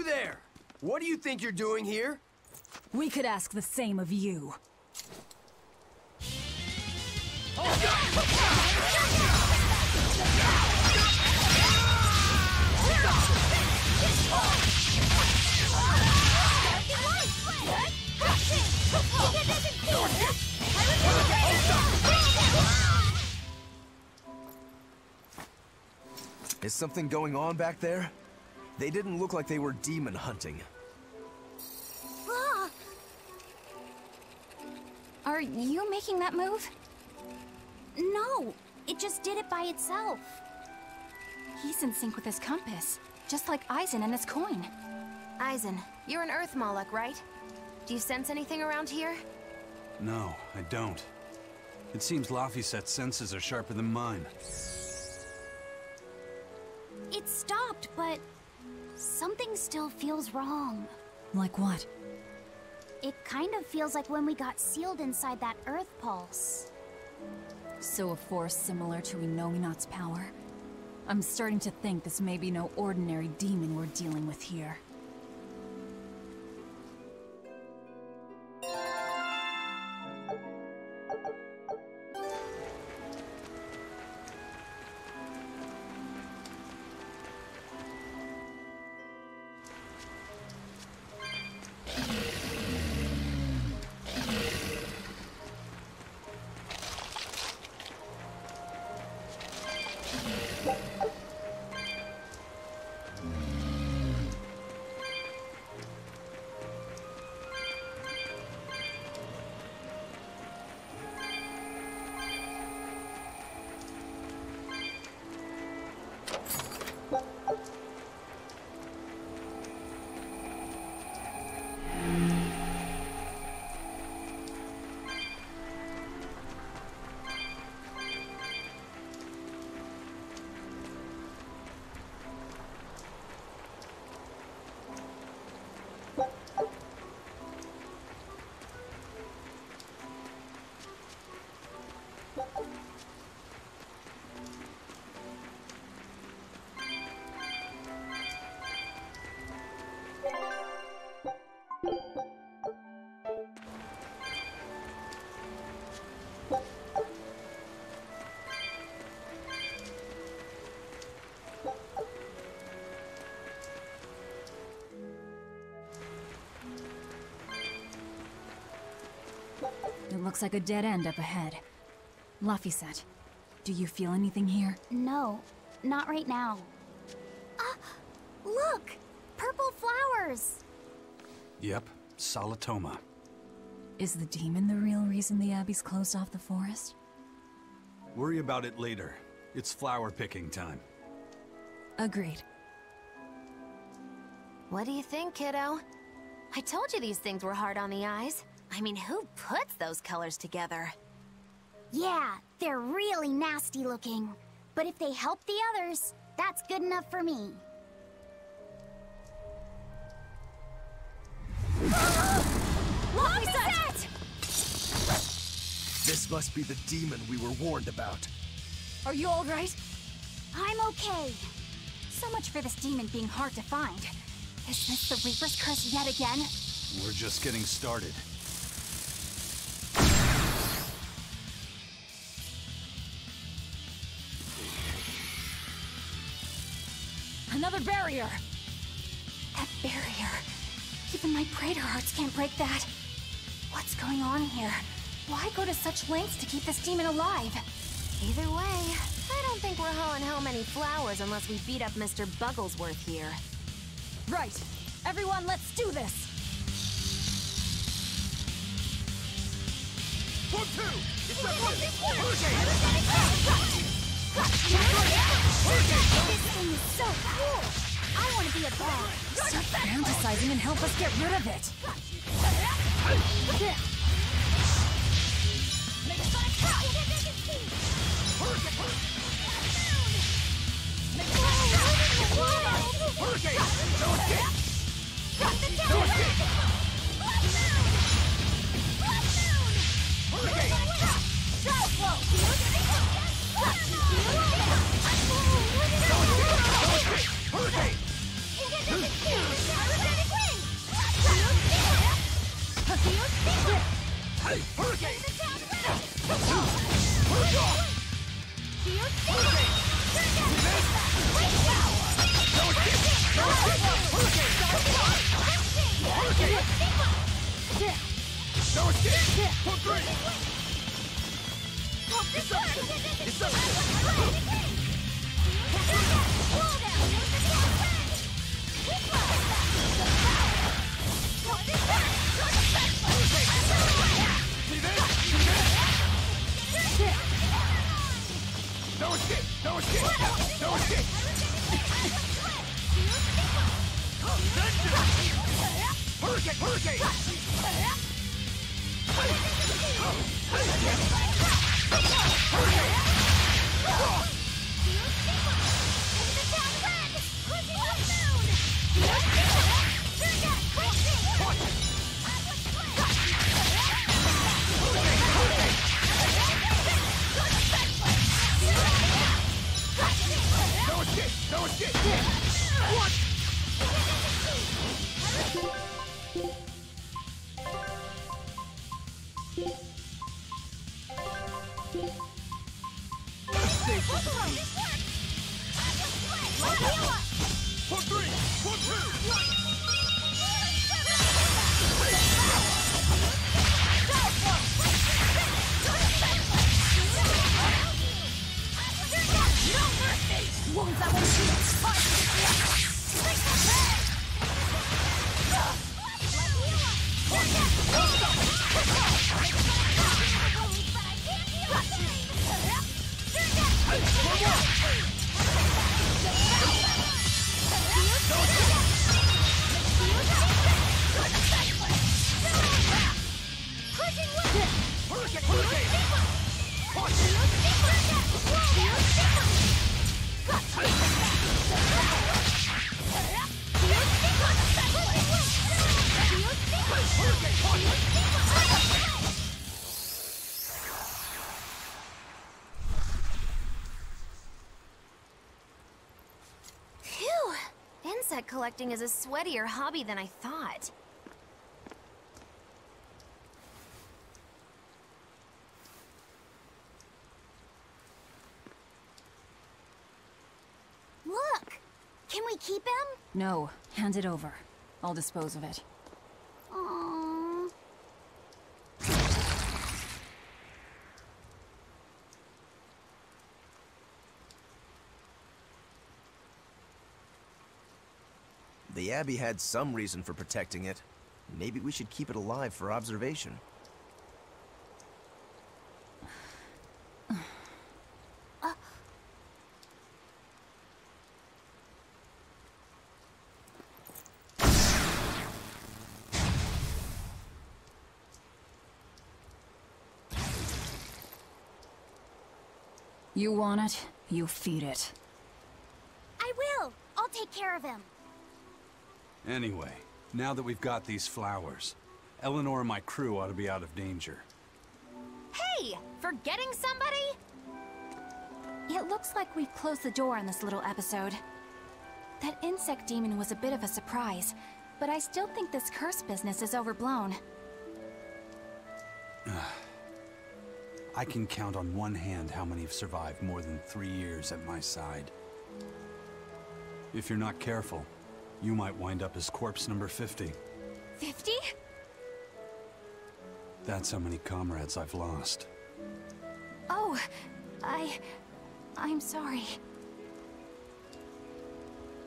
there! What do you think you're doing here? We could ask the same of you. Is something going on back there? They didn't look like they were demon hunting. Are you making that move? No, it just did it by itself. He's in sync with his compass, just like Eisen and his coin. Eisen, you're an Earth Moloch, right? Do you sense anything around here? No, I don't. It seems Laphicet's senses are sharper than mine. It stopped, but something still feels wrong. Like what? It kind of feels like when we got sealed inside that Earth Pulse. So a force similar to Inominat's power? I'm starting to think this may be no ordinary demon we're dealing with here. It looks like a dead end up ahead. Laphicet, do you feel anything here? No, not right now. Look! Purple flowers! Yep, Salatoma. Is the demon the real reason the Abbey's closed off the forest? Worry about it later. It's flower picking time. Agreed. What do you think, kiddo? I told you these things were hard on the eyes. I mean, who puts those colors together? Yeah, they're really nasty looking. But if they help the others, that's good enough for me. Laphicet! This must be the demon we were warned about. Are you all right? I'm okay. So much for this demon being hard to find. Is this the Reaper's curse yet again? We're just getting started. Another barrier! That barrier. Even my Praetor hearts can't break that. What's going on here? Why go to such lengths to keep this demon alive? Either way, I don't think we're hauling home any flowers unless we beat up Mr. Bugglesworth here. Right. Everyone, let's do this! 1, 2! It's that one! This thing is so cool! I want to be a bag. Stop fantasizing and help us get rid of it! Hurricane! Hey, hurricane! No escape! Pull three! It's up! No escape! No escape! No escape! Hurricane! Hurricane! No escape! No escape! What? Pull three! Pull two! Won't that one Phew! Insect collecting is a sweatier hobby than I thought. Look! Can we keep him? No, hand it over. I'll dispose of it. Aww. The Abbey had some reason for protecting it. Maybe we should keep it alive for observation. You want it, you feed it. I will! I'll take care of him. Anyway, now that we've got these flowers, Eleanor and my crew ought to be out of danger. Hey! Forgetting somebody? It looks like we've closed the door on this little episode. That insect demon was a bit of a surprise, but I still think this curse business is overblown. I can count on one hand how many have survived more than 3 years at my side. If you're not careful, you might wind up as corpse number 50. 50? That's how many comrades I've lost. Oh, I'm sorry.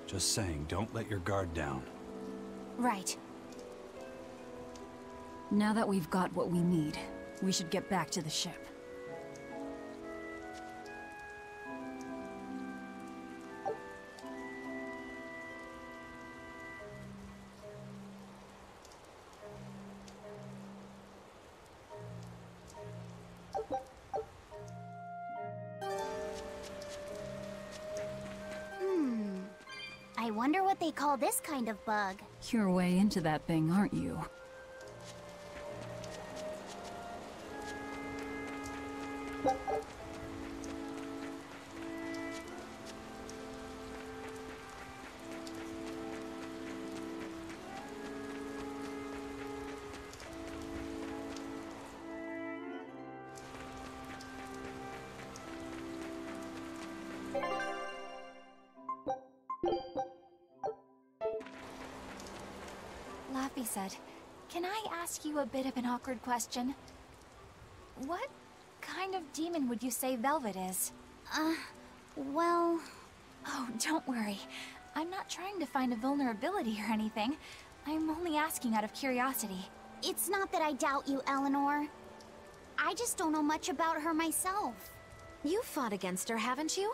Just saying, don't let your guard down. Right. Now that we've got what we need, we should get back to the ship. I wonder what they call this kind of bug. You're way into that thing, aren't you? Laphicet, can I ask you a bit of an awkward question? What kind of demon would you say Velvet is? Well... Oh, don't worry. I'm not trying to find a vulnerability or anything. I'm only asking out of curiosity. It's not that I doubt you, Eleanor. I just don't know much about her myself. You fought against her, haven't you?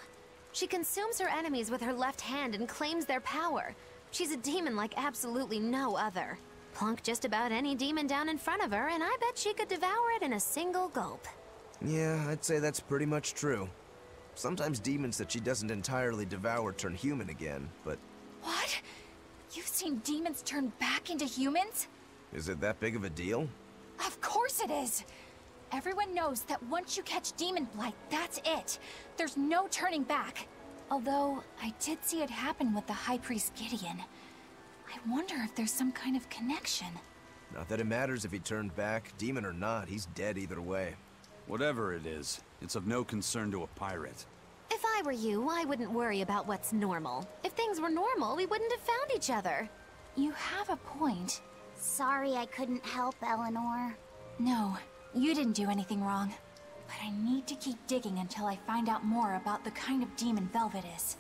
She consumes her enemies with her left hand and claims their power. She's a demon like absolutely no other. Plunk just about any demon down in front of her, and I bet she could devour it in a single gulp. Yeah, I'd say that's pretty much true. Sometimes demons that she doesn't entirely devour turn human again, but... What? You've seen demons turn back into humans? Is it that big of a deal? Of course it is! Everyone knows that once you catch Demon Blight, that's it. There's no turning back. Although, I did see it happen with the High Priest Gideon. I wonder if there's some kind of connection. Not that it matters if he turned back, demon or not, he's dead either way. Whatever it is, it's of no concern to a pirate. If I were you, I wouldn't worry about what's normal. If things were normal, we wouldn't have found each other. You have a point. Sorry I couldn't help, Eleanor. No, you didn't do anything wrong. But I need to keep digging until I find out more about the kind of demon Velvet is.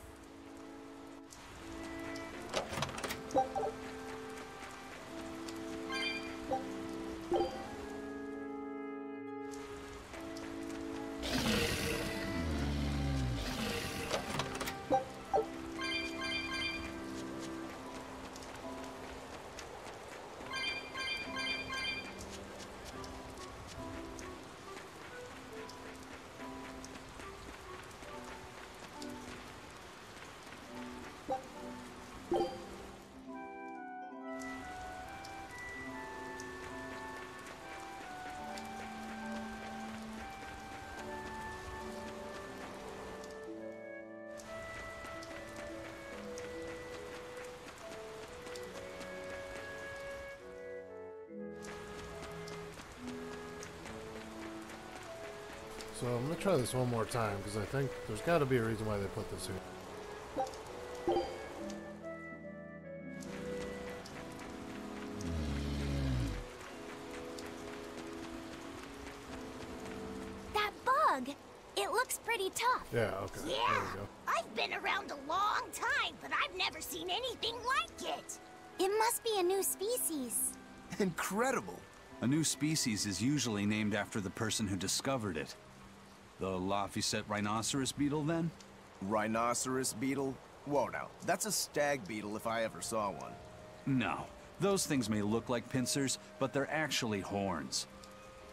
So I'm gonna try this one more time because I think there's got to be a reason why they put this here. That bug! It looks pretty tough. Yeah, okay. Yeah, There we go. I've been around a long time, but I've never seen anything like it. It must be a new species. Incredible! A new species is usually named after the person who discovered it. The Laphicet rhinoceros beetle, then? Rhinoceros beetle? Whoa now, that's a stag beetle if I ever saw one. No. Those things may look like pincers, but they're actually horns.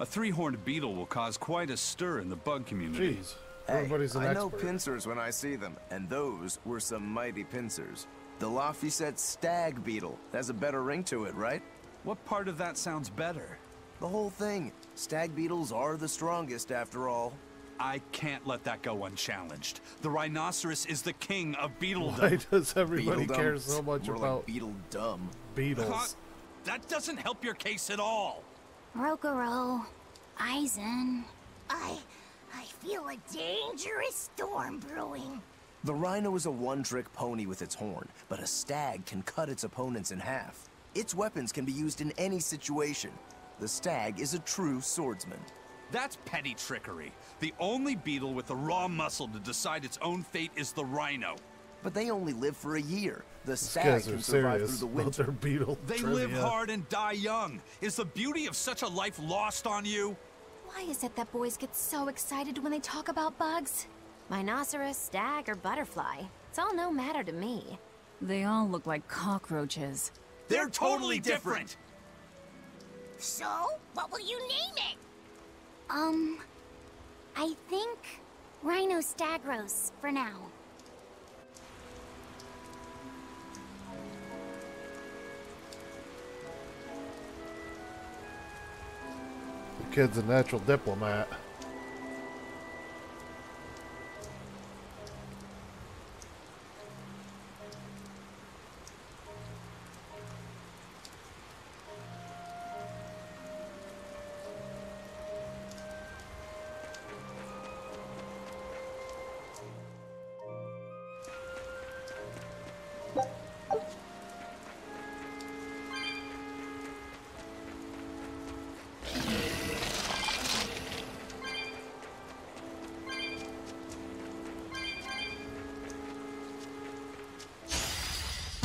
A three-horned beetle will cause quite a stir in the bug community. Jeez. Hey, Everybody's an I know expert. pincers when I see them, and those were some mighty pincers. The Laphicet stag beetle has a better ring to it, right? What part of that sounds better? The whole thing. Stag beetles are the strongest after all. I can't let that go unchallenged. The rhinoceros is the king of beetledom. Why does everybody Beetledom? care so much More about like beetledum. beetles? That doesn't help your case at all. Rokuro, Aizen, I feel a dangerous storm brewing. The rhino is a one-trick pony with its horn, but a stag can cut its opponents in half. Its weapons can be used in any situation. The stag is a true swordsman. That's petty trickery. The only beetle with the raw muscle to decide its own fate is the rhino. But they only live for a year. The These stag guys can are survive serious through the about winter. their beetle They trivia. live hard and die young. Is the beauty of such a life lost on you? Why is it that boys get so excited when they talk about bugs? Rhinoceros, stag, or butterfly. It's all no matter to me. They all look like cockroaches. They're totally different. So, what will you name it? I think Rhinostagros for now. The kid's a natural diplomat.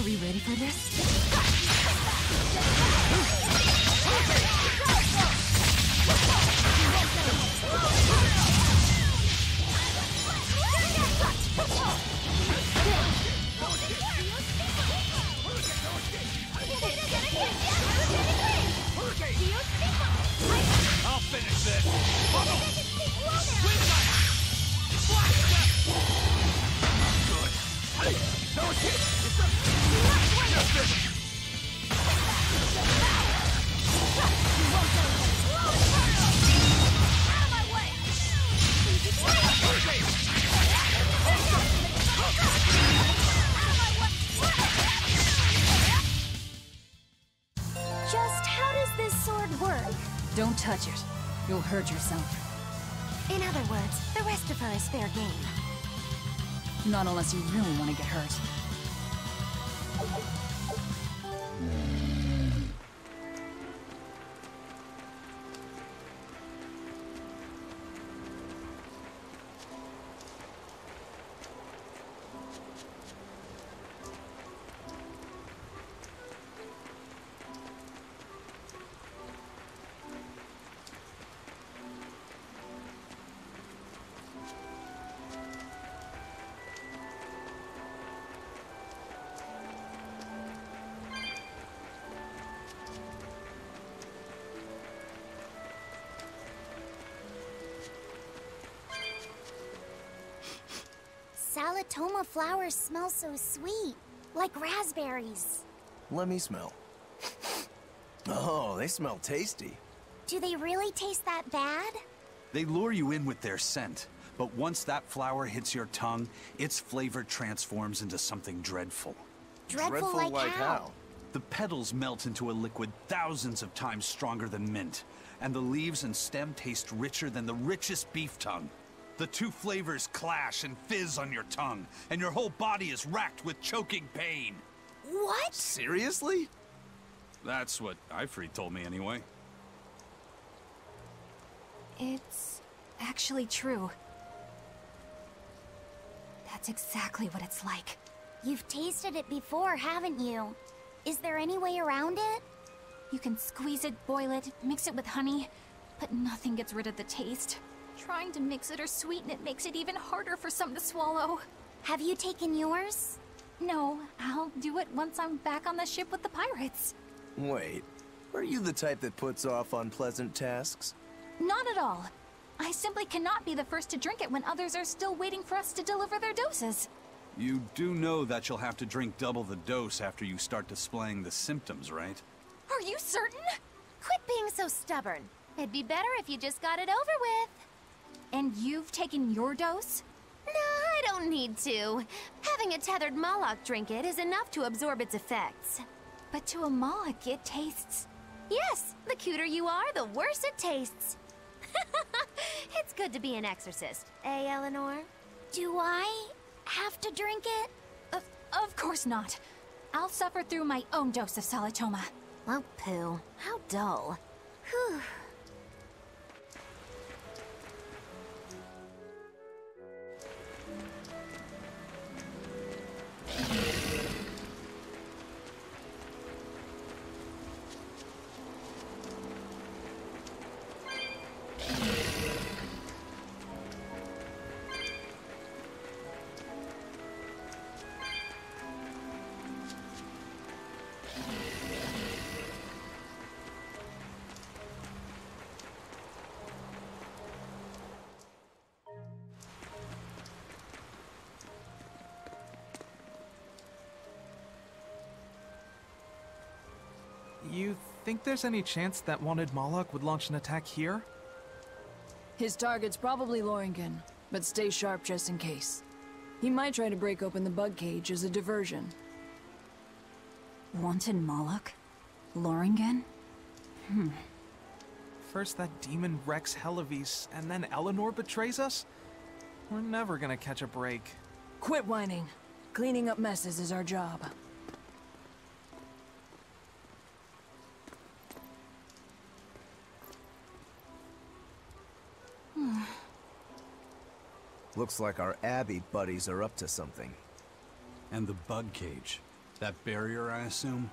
we ready for this? I'll finish this! Good. No escape! Just this! Just how does this sword work? Don't touch it. You'll hurt yourself. In other words, the rest of her is fair game. Not unless you really want to get hurt. Salatoma flowers smell so sweet, like raspberries. Let me smell. Oh, they smell tasty. Do they really taste that bad? They lure you in with their scent, but once that flower hits your tongue, its flavor transforms into something dreadful. Dreadful like how? The petals melt into a liquid thousands of times stronger than mint, and the leaves and stem taste richer than the richest beef tongue. The two flavors clash and fizz on your tongue, and your whole body is racked with choking pain. What? Seriously? That's what Ifrit told me anyway. It's actually true. That's exactly what it's like. You've tasted it before, haven't you? Is there any way around it? You can squeeze it, boil it, mix it with honey, but nothing gets rid of the taste. Trying to mix it or sweeten it makes it even harder for some to swallow. Have you taken yours? No, I'll do it once I'm back on the ship with the pirates. Wait, are you the type that puts off unpleasant tasks? Not at all. I simply cannot be the first to drink it when others are still waiting for us to deliver their doses. You do know that you'll have to drink double the dose after you start displaying the symptoms, right? Are you certain? Quit being so stubborn. It'd be better if you just got it over with. And you've taken your dose? No, I don't need to. Having a tethered Moloch drink it is enough to absorb its effects. But to a Moloch, it tastes... Yes, the cuter you are, the worse it tastes. It's good to be an exorcist, eh, Eleanor? Do I have to drink it? Of course not. I'll suffer through my own dose of Salatoma. Oh, pooh. How dull. Whew. You think there's any chance that wanted Moloch would launch an attack here? His target's probably Loringen, but stay sharp just in case. He might try to break open the bug cage as a diversion. Wanted Moloch? Loringen? First that demon Rex Helavis, and then Eleanor betrays us? We're never gonna catch a break. Quit whining. Cleaning up messes is our job. Looks like our Abbey buddies are up to something. And the bug cage. That barrier, I assume?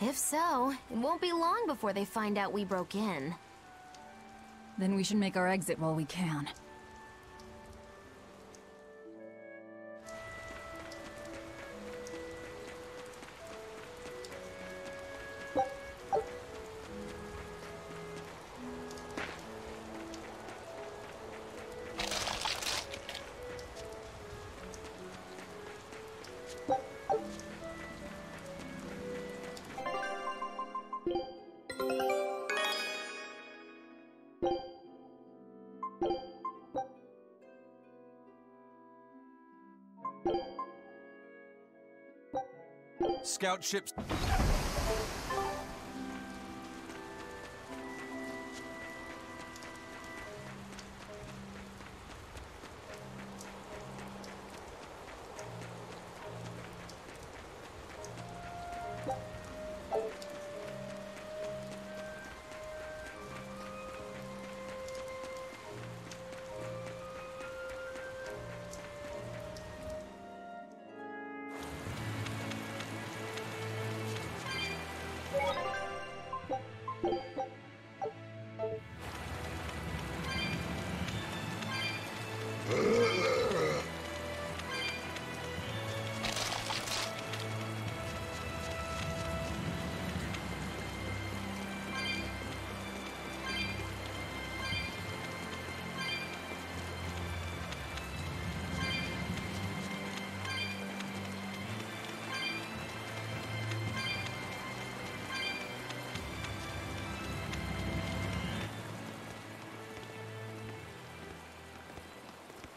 If so, it won't be long before they find out we broke in. Then we should make our exit while we can. Scout ships.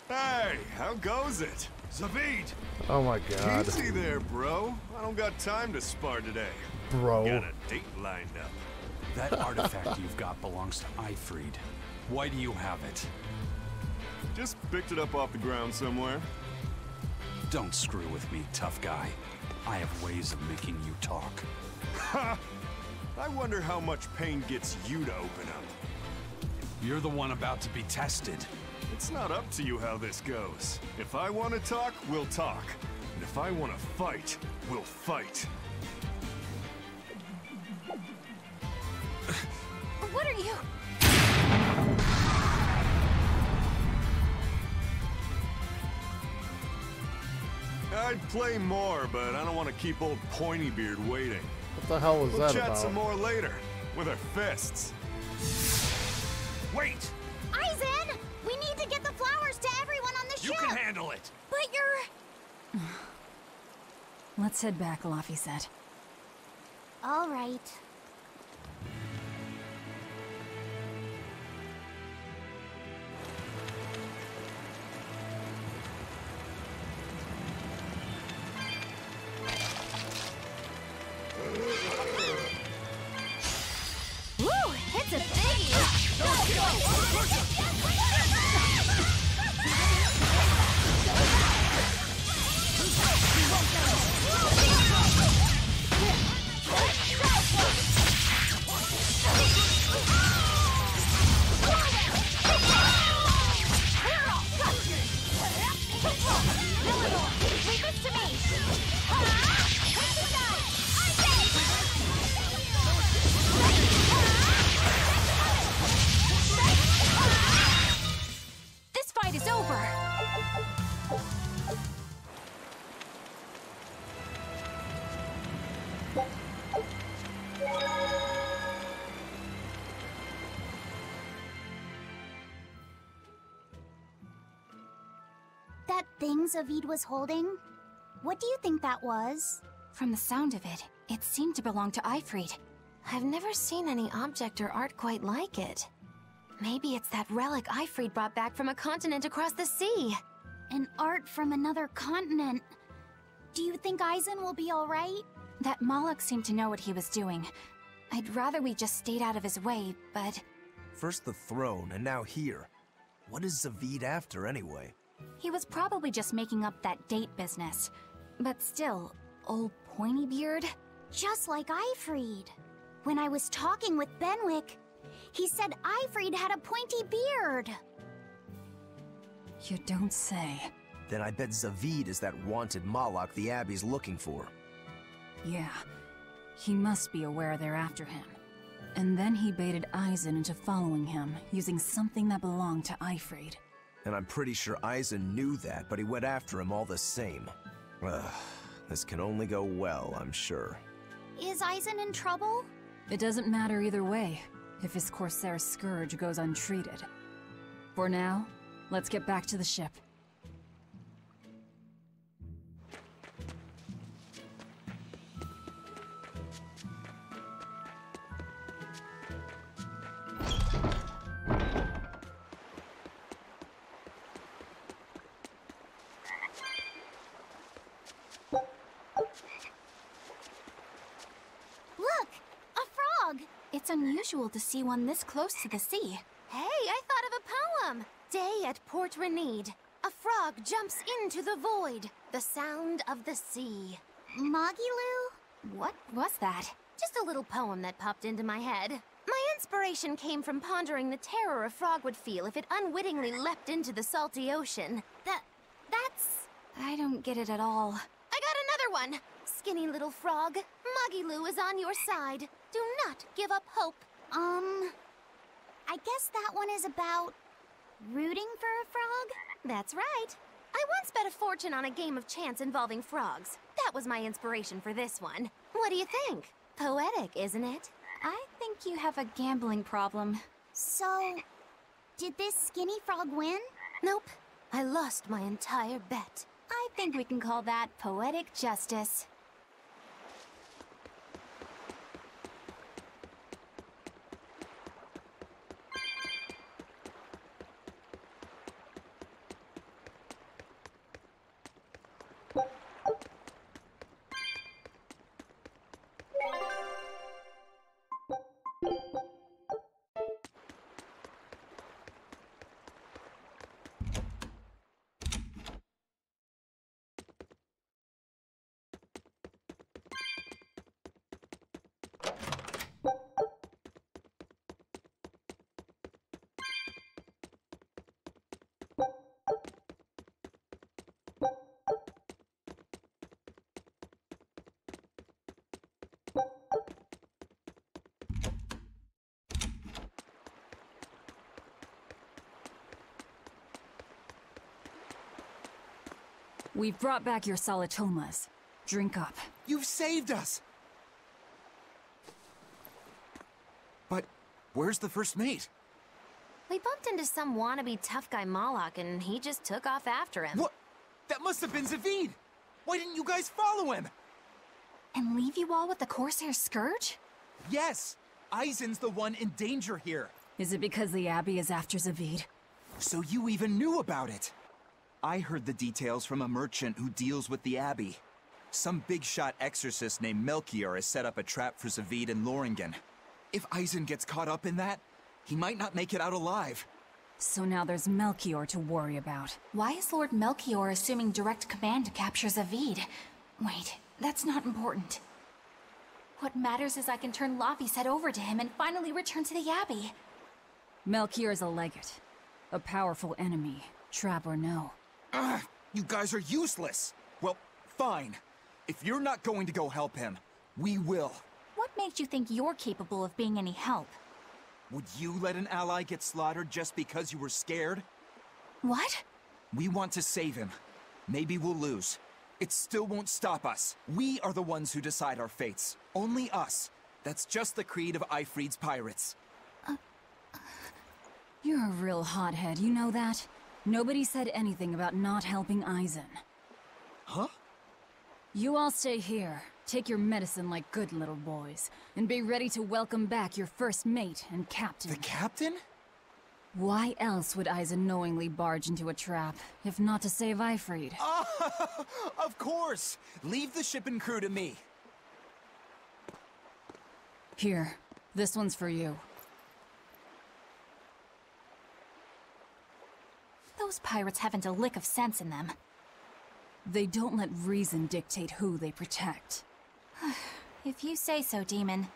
Hey, how goes it? Zavid! Oh my god. Easy there, bro. I don't got time to spar today. Bro. Got a date lined up. That artifact you've got belongs to Ifried. Why do you have it? Just picked it up off the ground somewhere. Don't screw with me, tough guy. I have ways of making you talk. Ha! I wonder how much pain gets you to open up. You're the one about to be tested. It's not up to you how this goes. If I want to talk, we'll talk. And if I want to fight, we'll fight. What are you? I'd play more, but I don't want to keep old Pointybeard waiting. What the hell was we'll that chat about? some more later, with our fists. Wait! Aizen! We need to get the flowers to everyone on the ship! You can handle it! But you're... Let's head back, Laffy said. All right. Woo! It's a biggie! Leave this to me! This fight is over! That thing Zavid was holding? What do you think that was? From the sound of it, it seemed to belong to Ifried. I've never seen any object or art quite like it. Maybe it's that relic Ifried brought back from a continent across the sea. An art from another continent. Do you think Aizen will be alright? That Moloch seemed to know what he was doing. I'd rather we just stayed out of his way, but... First the throne, and now here. What is Zavid after, anyway? He was probably just making up that date business. But still, old Pointybeard? Just like Ifried. When I was talking with Benwick, he said Ifried had a pointy beard. You don't say. Then I bet Zavid is that wanted Moloch the Abbey's looking for. Yeah, he must be aware they're after him. And then he baited Eisen into following him, using something that belonged to Eifried. And I'm pretty sure Eisen knew that, but he went after him all the same. Ugh, this can only go well, I'm sure. Is Eisen in trouble? It doesn't matter either way, if his Corsair scourge goes untreated. For now, let's get back to the ship. Look! A frog! It's unusual to see one this close to the sea. Hey, I thought of a poem! Day at Port Renede. A frog jumps into the void. The sound of the sea. Magilu? What was that? Just a little poem that popped into my head. My inspiration came from pondering the terror a frog would feel if it unwittingly leapt into the salty ocean. That's... I don't get it at all. I got another one! Skinny little frog, Magilu is on your side. Do not give up hope. I guess that one is about rooting for a frog? That's right. I once bet a fortune on a game of chance involving frogs. That was my inspiration for this one. What do you think? Poetic, isn't it? I think you have a gambling problem. So, did this skinny frog win? Nope. I lost my entire bet. I think we can call that poetic justice. We've brought back your solitomas. Drink up. You've saved us! But where's the first mate? We bumped into some wannabe tough guy Moloch and he just took off after him. What? That must have been Zavid! Why didn't you guys follow him? And leave you all with the Corsair Scourge? Yes! Eisen's the one in danger here. Is it because the Abbey is after Zavid? So you even knew about it? I heard the details from a merchant who deals with the Abbey. Some big-shot exorcist named Melchior has set up a trap for Zavid and Loringen. If Eisen gets caught up in that, he might not make it out alive. So now there's Melchior to worry about. Why is Lord Melchior assuming direct command to capture Zavid? Wait, that's not important. What matters is I can turn Laphicet over to him and finally return to the Abbey. Melchior's a legate. A powerful enemy, trap or no. Ugh, you guys are useless! Well, fine. If you're not going to go help him, we will. What makes you think you're capable of being any help? Would you let an ally get slaughtered just because you were scared? What? We want to save him. Maybe we'll lose. It still won't stop us. We are the ones who decide our fates. Only us. That's just the creed of Eifried's pirates. You're a real hothead, you know that? Nobody said anything about not helping Eisen. Huh? You all stay here, take your medicine like good little boys, and be ready to welcome back your first mate and captain. The captain? Why else would Eisen knowingly barge into a trap, if not to save Eifried? Of course! Leave the ship and crew to me. Here, this one's for you. Those pirates haven't a lick of sense in them. They don't let reason dictate who they protect. If you say so, Demon.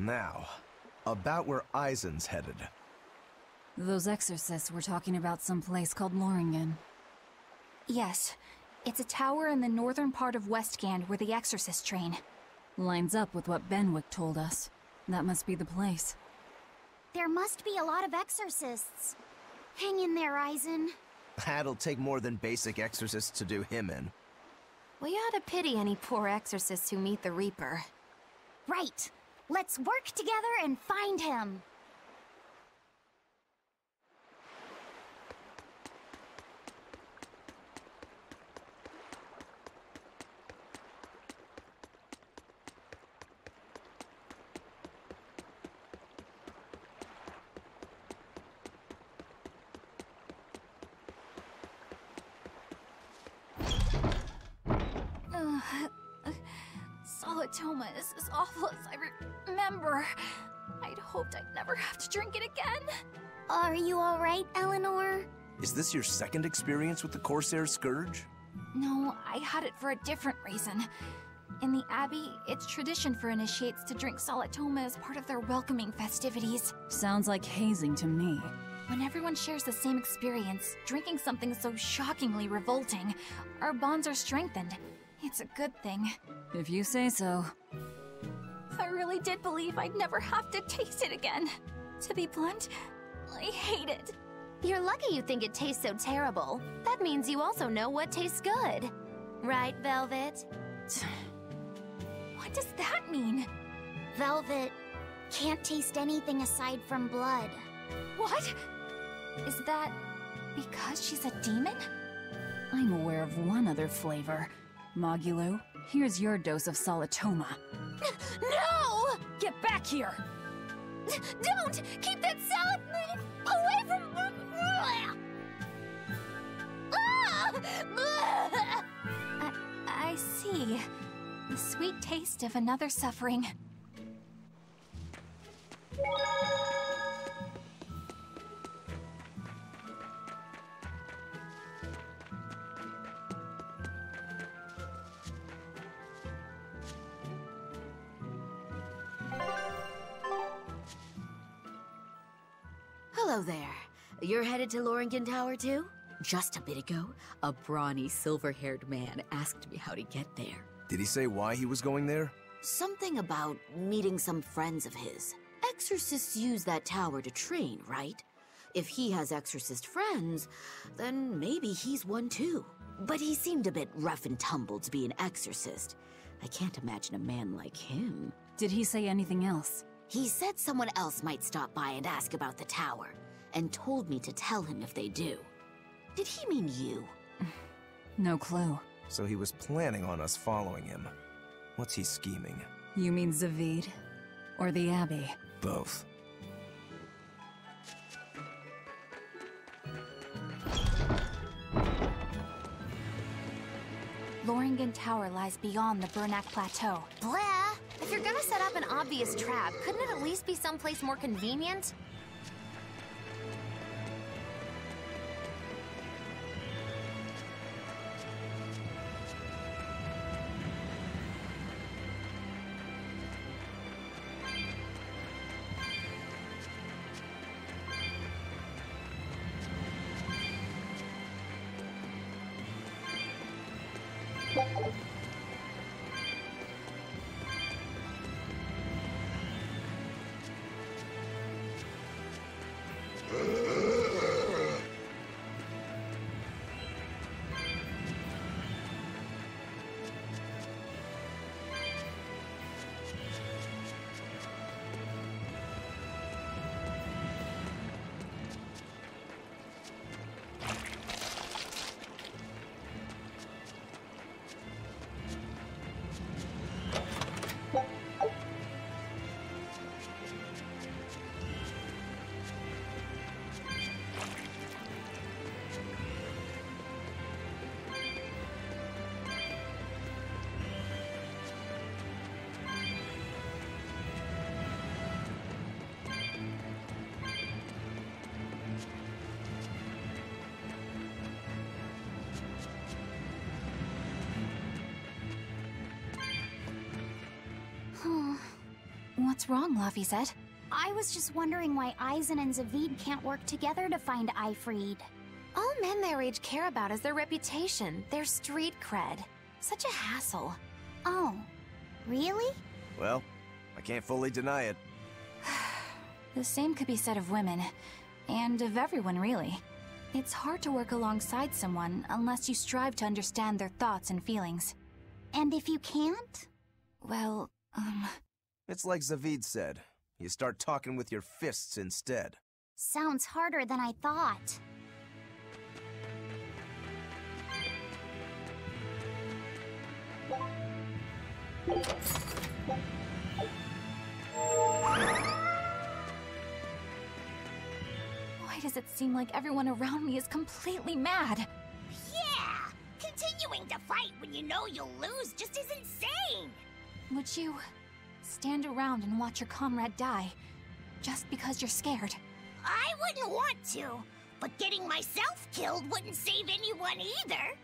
Now, about where Eisen's headed. Those exorcists were talking about some place called Loringen. Yes. It's a tower in the northern part of Westgand where the exorcists train. Lines up with what Benwick told us. That must be the place. There must be a lot of exorcists. Hang in there, Eisen. That'll take more than basic exorcists to do him in. We ought to pity any poor exorcists who meet the Reaper. Right. Let's work together and find him. Solitoma is as awful as I remember. I'd hoped I'd never have to drink it again. Are you alright, Eleanor? Is this your second experience with the Corsair Scourge? No, I had it for a different reason. In the Abbey, it's tradition for initiates to drink Solitoma as part of their welcoming festivities. Sounds like hazing to me. When everyone shares the same experience, drinking something so shockingly revolting, our bonds are strengthened. It's a good thing. If you say so. I really did believe I'd never have to taste it again. To be blunt, I hate it. You're lucky you think it tastes so terrible. That means you also know what tastes good. Right, Velvet? What does that mean? Velvet can't taste anything aside from blood. What? Is that because she's a demon? I'm aware of one other flavor. Mogulu, here's your dose of Solitoma. No! Get back here! Don't! Keep that salad away from... I see. The sweet taste of another suffering. Hello there. You're headed to Loringen Tower too? Just a bit ago, a brawny, silver-haired man asked me how to get there. Did he say why he was going there? Something about meeting some friends of his. Exorcists use that tower to train, right? If he has exorcist friends, then maybe he's one too. But he seemed a bit rough and tumble to be an exorcist. I can't imagine a man like him. Did he say anything else? He said someone else might stop by and ask about the tower, and told me to tell him if they do. Did he mean you? No clue. So he was planning on us following him. What's he scheming? You mean Zavid? Or the Abbey? Both. Loringen Tower lies beyond the Bernac Plateau. Blah! If you're gonna set up an obvious trap, couldn't it at least be someplace more convenient? What's wrong, Lafayette? I was just wondering why Eisen and Zavid can't work together to find Eifried. All men their age care about is their reputation, their street cred. Such a hassle. Oh, really? Well, I can't fully deny it. The same could be said of women, and of everyone, really. It's hard to work alongside someone unless you strive to understand their thoughts and feelings. And if you can't? Well, It's like Zavid said. You start talking with your fists instead. Sounds harder than I thought. Why does it seem like everyone around me is completely mad? Yeah! Continuing to fight when you know you'll lose just is insane! Would you stand around and watch your comrade die, just because you're scared? I wouldn't want to, but getting myself killed wouldn't save anyone either.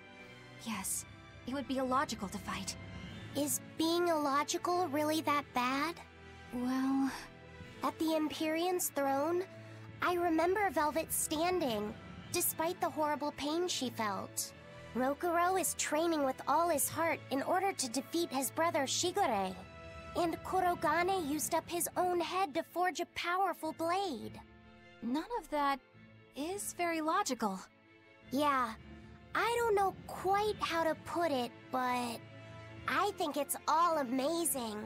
Yes, it would be illogical to fight. Is being illogical really that bad? Well... At the Empyrean's throne, I remember Velvet standing, despite the horrible pain she felt. Rokuro is training with all his heart in order to defeat his brother Shigure. And Kurogane used up his own head to forge a powerful blade. None of that is very logical. Yeah, I don't know quite how to put it, but I think it's all amazing.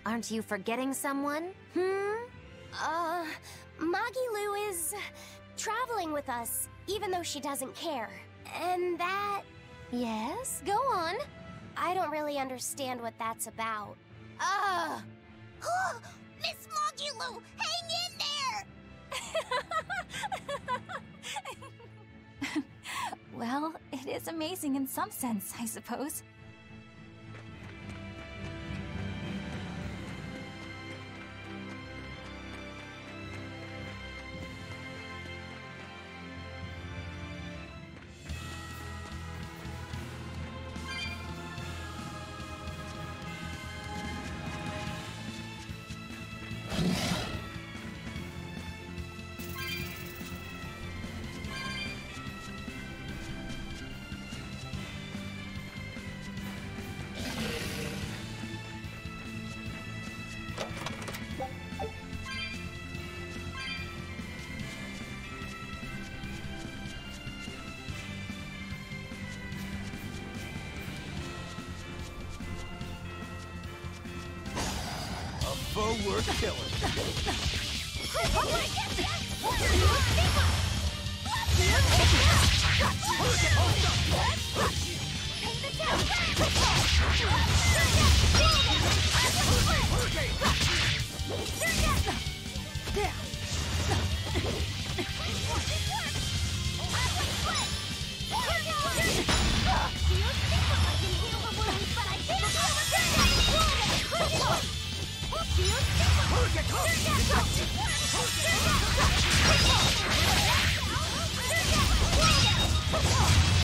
Aren't you forgetting someone? Magilu is traveling with us, even though she doesn't care. And that... Yes, go on. I don't really understand what that's about. Miss Magilu, hang in there! Well, it is amazing in some sense, I suppose. Worth killing.